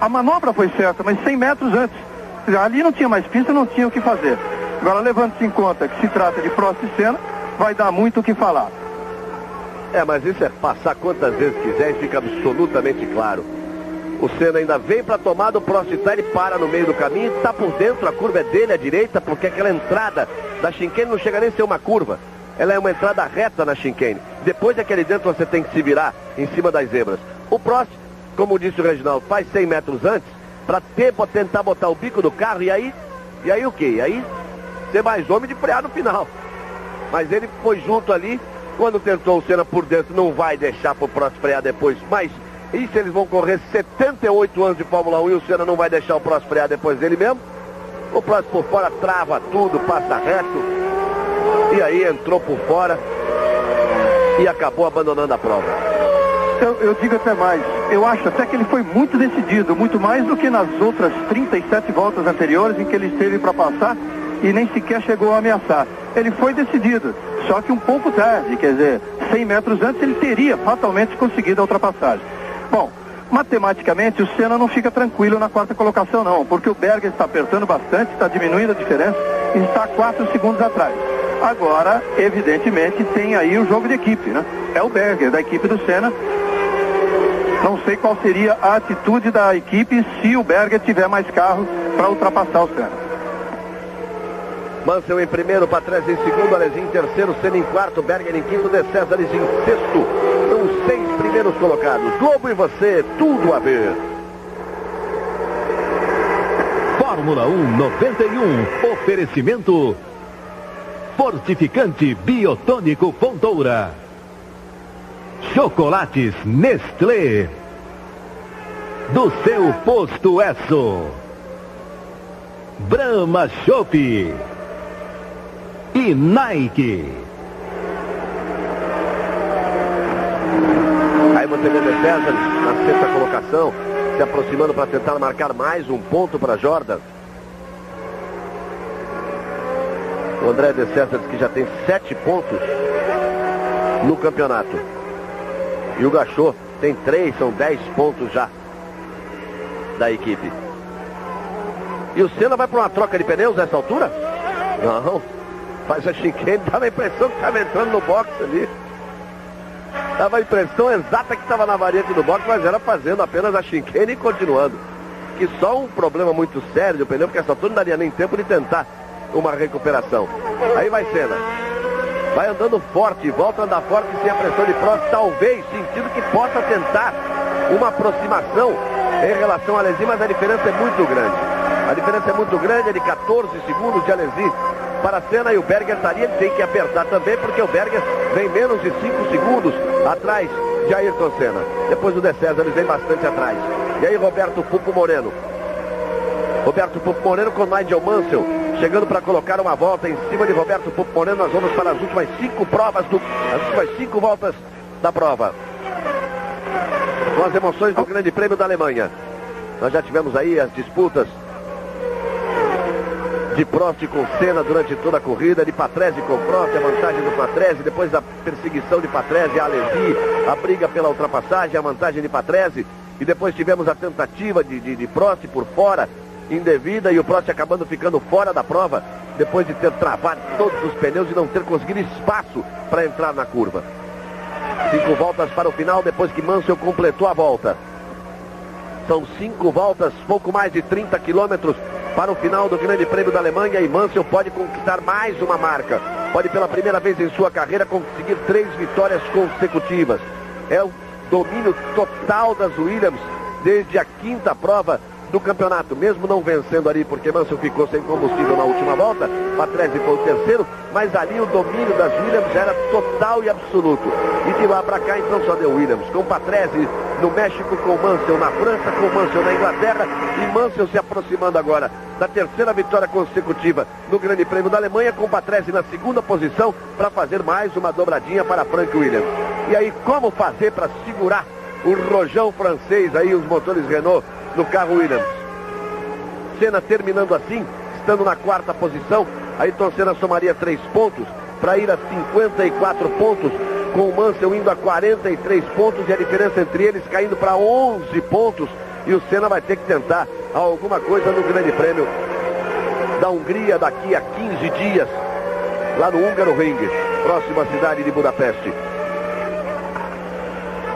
a manobra foi certa, mas 100 metros antes. Quer dizer, ali não tinha mais pista, não tinha o que fazer. Agora, levando-se em conta que se trata de Prost e Senna, vai dar muito o que falar. Mas isso é passar quantas vezes quiser e fica absolutamente claro. O Senna ainda vem para a tomada, o Prost está, ele para no meio do caminho, está por dentro, a curva é dele, à direita, porque aquela entrada da chicane não chega nem a ser uma curva. Ela é uma entrada reta na chicane. Depois daquele dentro você tem que se virar em cima das zebras. O Prost, como disse o Reginaldo, faz 100 metros antes para tentar botar o bico do carro e aí o quê? E aí ser mais homem de frear no final. Mas ele foi junto ali, quando tentou o Senna por dentro, não vai deixar para o Prost frear depois. Mas isso eles vão correr 78 anos de Fórmula 1 e o Senna não vai deixar o Prost frear depois dele mesmo. O Prost por fora trava tudo, passa reto. E aí entrou por fora e acabou abandonando a prova. Eu digo até mais, eu acho até que ele foi muito decidido, muito mais do que nas outras 37 voltas anteriores em que ele esteve para passar e nem sequer chegou a ameaçar. Ele foi decidido, só que um pouco tarde, quer dizer, 100 metros antes ele teria fatalmente conseguido a ultrapassagem. Bom, matematicamente o Senna não fica tranquilo na quarta colocação não, porque o Berger está apertando bastante, está diminuindo a diferença e está 4 segundos atrás. Agora, evidentemente, tem aí o jogo de equipe, né? É o Berger, da equipe do Senna, Não sei qual seria a atitude da equipe se o Berger tiver mais carro para ultrapassar o Senna. Mansell em primeiro, Patrese em segundo, Alesi em terceiro, Senna em quarto, Berger em quinto, De Césares em sexto. São os 6 primeiros colocados. Globo e você, tudo a ver. Fórmula 1 91. Oferecimento Fortificante Biotônico Fontoura. Chocolates Nestlé. Do seu posto Esso. Brahma Chopp. E Nike. Aí você vê De Césares na sexta colocação, se aproximando para tentar marcar mais um ponto para Jordan. O André De Césares, que já tem 7 pontos no campeonato. E o Gachot tem 3, são 10 pontos já da equipe. E o Senna vai para uma troca de pneus nessa altura? Não. Faz a chicane, dava a impressão que estava entrando no box ali. Dava a impressão exata que estava na variante do box, mas era fazendo apenas a chicane e continuando. Que só um problema muito sério do pneu, porque essa altura não daria nem tempo de tentar uma recuperação. Aí vai Senna. Vai andando forte, volta a andar forte sem a pressão de Prost, talvez sentindo que possa tentar uma aproximação em relação a Alesi, mas a diferença é muito grande. A diferença é muito grande, é de 14 segundos de Alesi para Senna, e o Berger tem que apertar também, porque o Berger vem menos de 5 segundos atrás de Ayrton Senna. Depois o De Césares vem bastante atrás. E aí Roberto Pupo Moreno. Roberto Pupo Moreno com Nigel Mansell chegando para colocar uma volta em cima de Roberto Pupo Moreno. Nós vamos para as últimas 5 provas, as últimas 5 voltas da prova. Com as emoções do Grande Prêmio da Alemanha. Nós já tivemos aí as disputas de Prost com Senna durante toda a corrida, de Patrese com Prost, a vantagem do Patrese, depois da perseguição de Patrese, a Alesi, a briga pela ultrapassagem, a vantagem de Patrese, e depois tivemos a tentativa de Prost por fora, indevida, e o Prost acabando ficando fora da prova, depois de ter travado todos os pneus e não ter conseguido espaço para entrar na curva. 5 voltas para o final, depois que Mansell completou a volta. São 5 voltas, pouco mais de 30 quilômetros para o final do Grande Prêmio da Alemanha, e Mansell pode conquistar mais uma marca. Pode pela primeira vez em sua carreira conseguir 3 vitórias consecutivas. É o domínio total das Williams desde a 5ª prova do campeonato, mesmo não vencendo ali, porque Mansell ficou sem combustível na última volta, Patrese foi o terceiro, mas ali o domínio das Williams era total e absoluto. E de lá para cá então só deu Williams, com Patrese no México, com Mansell na França, com Mansell na Inglaterra, e Mansell se aproximando agora da 3ª vitória consecutiva no Grande Prêmio da Alemanha, com Patrese na 2ª posição para fazer mais uma dobradinha para Frank Williams. E aí como fazer para segurar o rojão francês aí, os motores Renault no carro Williams? Senna terminando assim, estando na 4ª posição, Ayrton Senna somaria 3 pontos para ir a 54 pontos, com o Mansell indo a 43 pontos e a diferença entre eles caindo para 11 pontos, e o Senna vai ter que tentar alguma coisa no Grande Prêmio da Hungria daqui a 15 dias, lá no Hungaroring, próximo à cidade de Budapeste.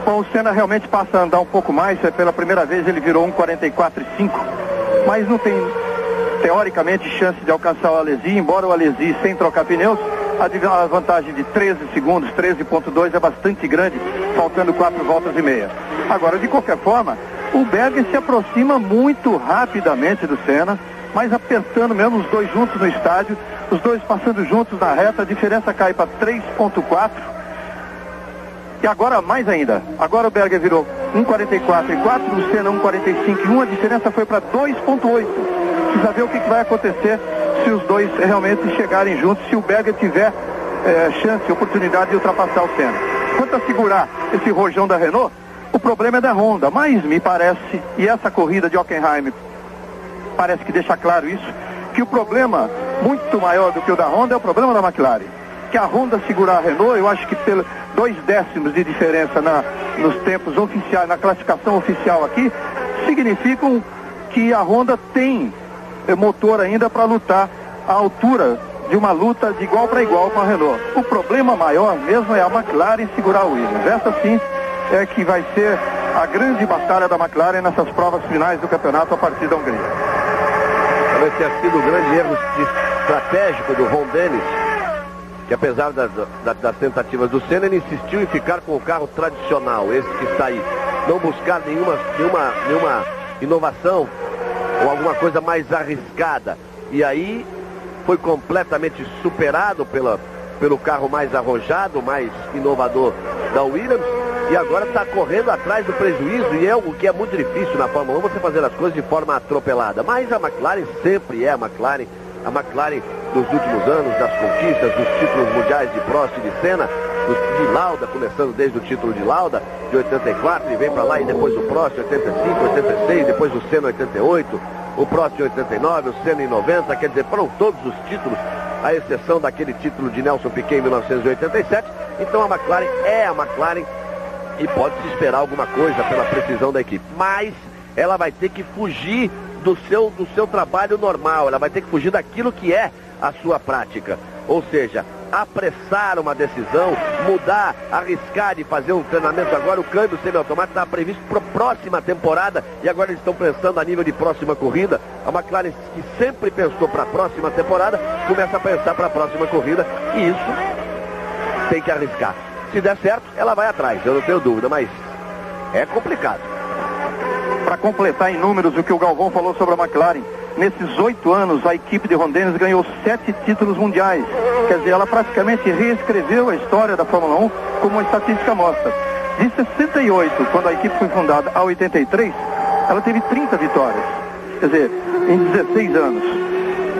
Bom, o Senna realmente passa a andar um pouco mais, pela primeira vez ele virou 1:44.5, mas não tem, teoricamente, chance de alcançar o Alesi, embora o Alesi, sem trocar pneus, a vantagem de 13 segundos, 13.2 é bastante grande, faltando 4 voltas e meia. Agora, de qualquer forma, o Berger se aproxima muito rapidamente do Senna, mas apertando mesmo os dois juntos no estádio, os dois passando juntos na reta, a diferença cai para 3.4. E agora mais ainda, agora o Berger virou 1:44.4, o Senna 1:45.1, a diferença foi para 2.8. Precisa ver o que vai acontecer se os dois realmente chegarem juntos, se o Berger tiver chance, oportunidade de ultrapassar o Senna. Quanto a segurar esse rojão da Renault, o problema é da Honda, mas me parece, e essa corrida de Hockenheim parece que deixa claro isso, que o problema muito maior do que o da Honda é o problema da McLaren. Que a Honda segurar a Renault, eu acho que pelo 2 décimos de diferença nos tempos oficiais, na classificação oficial aqui, significam que a Honda tem motor ainda para lutar à altura de uma luta de igual para igual com a Renault. O problema maior mesmo é a McLaren segurar o Williams. Essa sim é que vai ser a grande batalha da McLaren nessas provas finais do campeonato a partir da Hungria. Talvez tenha sido o grande erro estratégico do Ron Dennis, que apesar das tentativas do Senna, ele insistiu em ficar com o carro tradicional, esse que está aí. Não buscar nenhuma inovação ou alguma coisa mais arriscada. E aí foi completamente superado pelo carro mais arrojado, mais inovador da Williams, e agora está correndo atrás do prejuízo, e é algo que é muito difícil na Fórmula 1, você fazer as coisas de forma atropelada. Mas a McLaren sempre é a McLaren dos últimos anos, das conquistas, dos títulos mundiais de Prost e de Senna, de Lauda, começando desde o título de Lauda, de 84, e vem para lá, e depois o Prost, 85, 86, depois o Senna, 88, o Prost em 89, o Senna em 90, quer dizer, foram todos os títulos, à exceção daquele título de Nelson Piquet em 1987. Então a McLaren é a McLaren e pode-se esperar alguma coisa pela precisão da equipe. Mas ela vai ter que fugir do seu trabalho normal, ela vai ter que fugir daquilo que é a sua prática. Ou seja, apressar uma decisão, mudar, arriscar de fazer um treinamento. Agora o câmbio semiautomático estava previsto para a próxima temporada e agora eles estão pensando a nível de próxima corrida. A McLaren, que sempre pensou para a próxima temporada, começa a pensar para a próxima corrida, e isso tem que arriscar. Se der certo, ela vai atrás, eu não tenho dúvida, mas é complicado. Para completar em números o que o Galvão falou sobre a McLaren, nesses 8 anos a equipe de Ron Dennis ganhou 7 títulos mundiais. Quer dizer, ela praticamente reescreveu a história da Fórmula 1, como a estatística mostra. De 68, quando a equipe foi fundada, a 83, ela teve 30 vitórias. Quer dizer, em 16 anos.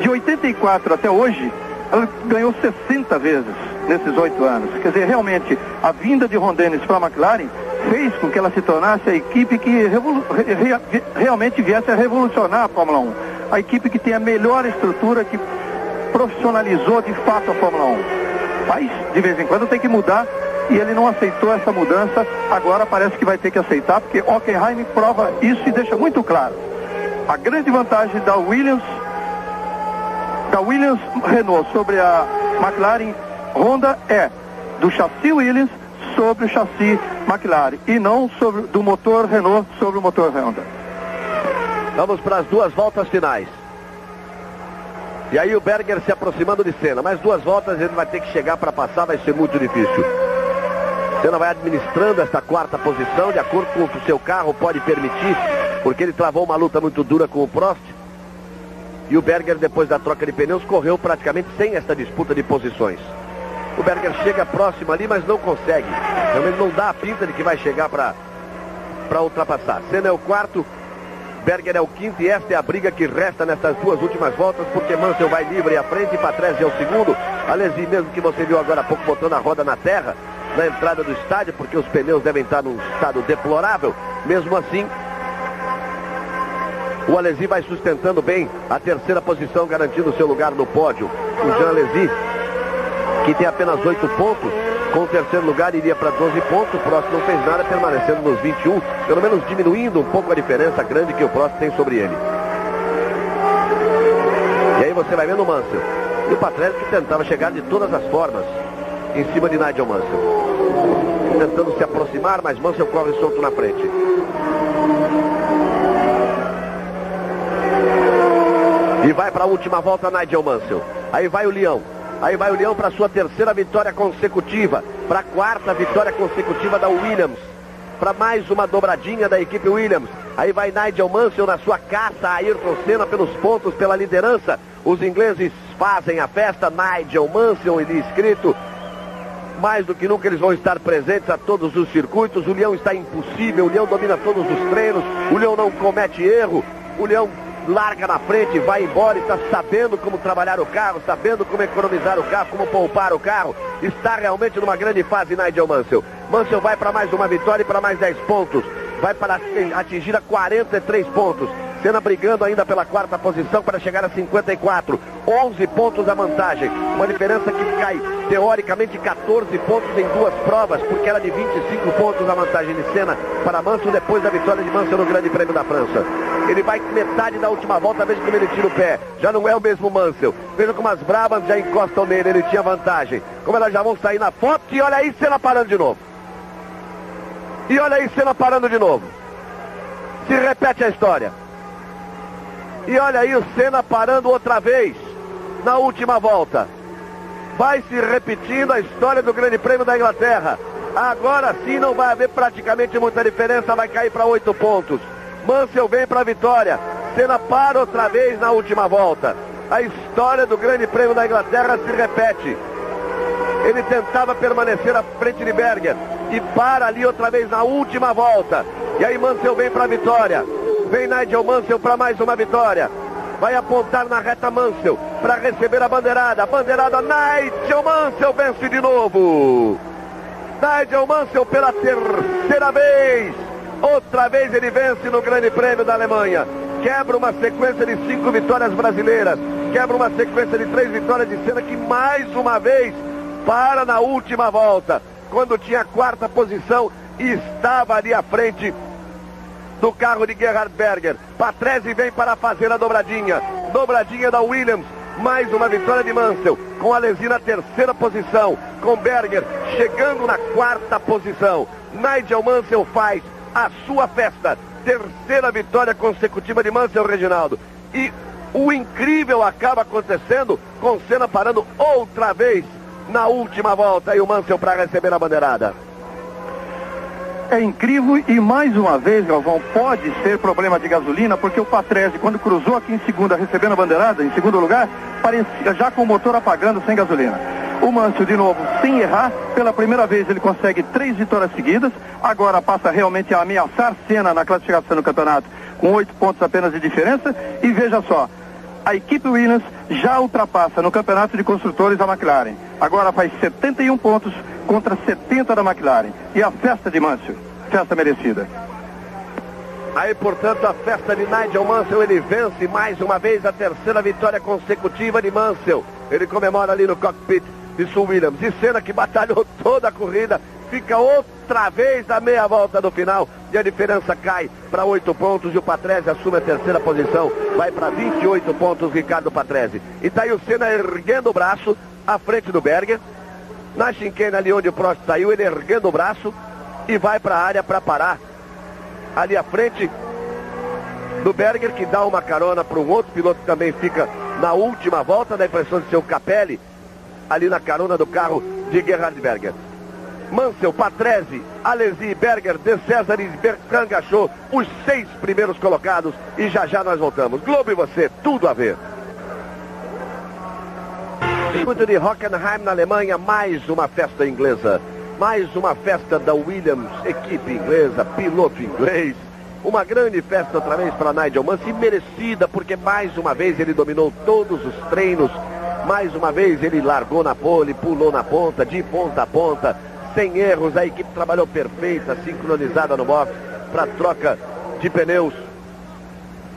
De 84 até hoje, ela ganhou 60 vezes nesses 8 anos. Quer dizer, realmente, a vinda de Ron Dennis para a McLaren fez com que ela se tornasse a equipe que realmente viesse a revolucionar a Fórmula 1. A equipe que tem a melhor estrutura, que profissionalizou de fato a Fórmula 1. Mas, de vez em quando, tem que mudar, e ele não aceitou essa mudança. Agora parece que vai ter que aceitar, porque Hockenheim prova isso e deixa muito claro. A grande vantagem da Williams Renault sobre a McLaren Honda é do chassi Williams sobre o chassi McLaren, e não do motor Renault sobre o motor Honda. Vamos para as 2 voltas finais. E aí o Berger se aproximando de Senna. Mais 2 voltas, ele vai ter que chegar para passar, vai ser muito difícil. Senna vai administrando esta 4ª posição, de acordo com o que o seu carro pode permitir, porque ele travou uma luta muito dura com o Prost. E o Berger, depois da troca de pneus, correu praticamente sem essa disputa de posições. O Berger chega próximo ali, mas não consegue. Realmente não dá a pinta de que vai chegar para ultrapassar. Senna é o 4º, Berger é o 5º, e esta é a briga que resta nessas 2 últimas voltas, porque Mansell vai livre à frente e Patrese é o 2º. Alesi, mesmo que você viu agora há pouco botando a roda na terra, na entrada do estádio, porque os pneus devem estar num estado deplorável, mesmo assim, o Alesi vai sustentando bem a 3ª posição, garantindo seu lugar no pódio. O Jean Alesi, que tem apenas 8 pontos, com o 3º lugar iria para 12 pontos. O Prost não fez nada, permanecendo nos 21, pelo menos diminuindo um pouco a diferença grande que o Prost tem sobre ele. E aí você vai vendo o Mansell e o Patrese, que tentava chegar de todas as formas em cima de Nigel Mansell, tentando se aproximar, mas Mansell corre solto na frente. E vai para a última volta Nigel Mansell. Aí vai o Leão. Aí vai o Leão para sua 3ª vitória consecutiva, para a 4ª vitória consecutiva da Williams, para mais uma dobradinha da equipe Williams. Aí vai Nigel Mansell na sua caça a Ayrton Senna pelos pontos, pela liderança. Os ingleses fazem a festa. Nigel Mansell e escrito, mais do que nunca eles vão estar presentes a todos os circuitos. O Leão está impossível, o Leão domina todos os treinos, o Leão não comete erro, o Leão larga na frente, vai embora e está sabendo como trabalhar o carro, sabendo como economizar o carro, como poupar o carro. Está realmente numa grande fase Nigel Mansell. Mansell vai para mais uma vitória e para mais 10 pontos. Vai para atingir a 43 pontos. Senna brigando ainda pela 4ª posição para chegar a 54. 11 pontos a vantagem. Uma diferença que cai, teoricamente, 14 pontos em 2 provas, porque era de 25 pontos a vantagem de Senna para Mansell depois da vitória de Mansell no Grande Prêmio da França. Ele vai metade da última volta, veja como ele tira o pé. Já não é o mesmo Mansell. Veja como as Brabhams já encostam nele, ele tinha vantagem. Como elas já vão sair na foto, e olha aí, Senna parando de novo. E olha aí, Senna parando de novo. Se repete a história. E olha aí o Senna parando outra vez na última volta. Vai se repetindo a história do Grande Prêmio da Inglaterra. Agora sim não vai haver praticamente muita diferença, vai cair para 8 pontos. Mansell vem para a vitória. Senna para outra vez na última volta. A história do Grande Prêmio da Inglaterra se repete. Ele tentava permanecer à frente de Berger e para ali outra vez na última volta. E aí Mansell vem para a vitória. Vem Nigel Mansell para mais uma vitória. Vai apontar na reta Mansell para receber a bandeirada. A bandeirada, Nigel Mansell vence de novo. Nigel Mansell pela terceira vez. Outra vez ele vence no Grande Prêmio da Alemanha. Quebra uma sequência de 5 vitórias brasileiras. Quebra uma sequência de 3 vitórias de Senna, que mais uma vez para na última volta, quando tinha a 4ª posição e estava ali à frente do carro de Gerhard Berger. Patrese vem para fazer a dobradinha. Dobradinha da Williams. Mais uma vitória de Mansell, com Alesi na 3ª posição, com Berger chegando na 4ª posição. Nigel Mansell faz a sua festa. 3ª vitória consecutiva de Mansell, Reginaldo. E o incrível acaba acontecendo com Senna parando outra vez na última volta. E o Mansell para receber a bandeirada. É incrível e mais uma vez, Galvão, pode ser problema de gasolina, porque o Patrese, quando cruzou aqui em segunda, recebendo a bandeirada, em segundo lugar, parecia já com o motor apagando, sem gasolina. O Mansell, de novo, sem errar, pela primeira vez ele consegue 3 vitórias seguidas, agora passa realmente a ameaçar Senna na classificação do campeonato, com 8 pontos apenas de diferença, e veja só, a equipe Williams já ultrapassa no campeonato de construtores a McLaren. Agora faz 71 pontos contra 70 da McLaren. E a festa de Mansell, festa merecida. Aí, portanto, a festa de Nigel Mansell, ele vence mais uma vez a 3ª vitória consecutiva de Mansell. Ele comemora ali no cockpit de Sue Williams. E Senna, que batalhou toda a corrida, fica outra vez a meia volta do final. E a diferença cai para 8 pontos e o Patrese assume a 3ª posição. Vai para 28 pontos, Ricardo Patrese. E tá aí o Senna erguendo o braço à frente do Berger. Na chicane ali onde o Prost saiu, ele erguendo o braço e vai para a área para parar. Ali à frente do Berger, que dá uma carona para um outro piloto que também fica na última volta, da impressão de ser o Capelli, ali na carona do carro de Gerhard Berger. Mansell, Patrese, Alesi, Berger, De Cesaris, Bertrand Gachot, os 6 primeiros colocados, e já já nós voltamos. Globo e você, tudo a ver. Circuito de Hockenheim na Alemanha, mais uma festa inglesa. Mais uma festa da Williams, equipe inglesa, piloto inglês. Uma grande festa outra vez para Nigel Mansell, merecida, porque mais uma vez ele dominou todos os treinos. Mais uma vez ele largou na pole, pulou na ponta, de ponta a ponta, sem erros. A equipe trabalhou perfeita, sincronizada no box para troca de pneus.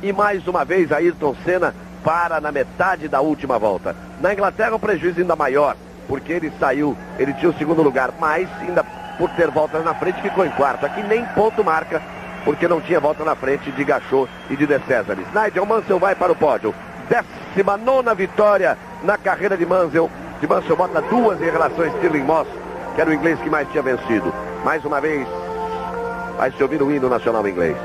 E mais uma vez Ayrton Senna para na metade da última volta. Na Inglaterra o prejuízo ainda maior, porque ele saiu, ele tinha o 2º lugar, mas ainda por ter voltas na frente ficou em 4º. Aqui nem ponto marca, porque não tinha volta na frente de Gachot e de De Cesaris. Nigel Mansell vai para o pódio. 19ª vitória na carreira de Mansell. De Mansell bota 2 em relação a Stirling Moss, que era o inglês que mais tinha vencido. Mais uma vez vai se ouvir o hino nacional inglês.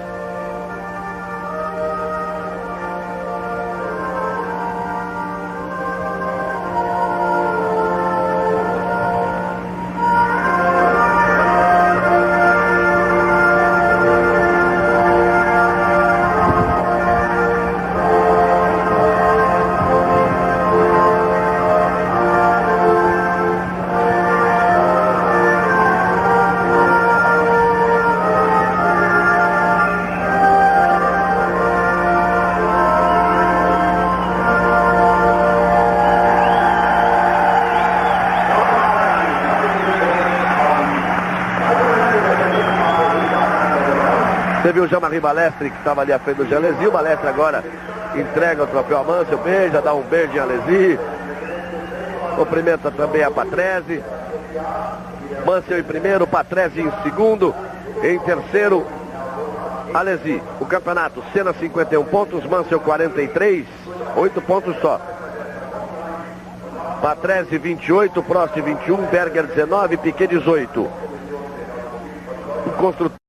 Você viu o Jean-Marie Balestre, que estava ali à frente do Jean Alesi. O Balestre agora entrega o troféu a Mansell, beija, dá um beijo em Alesi. Cumprimenta também a Patrese. Mansell em primeiro, Patrese em segundo. Em terceiro, Alesi. O campeonato, Senna 51 pontos, Mansell 43, 8 pontos só. Patrese 28, Prost 21, Berger 19, Piquet 18. construtor.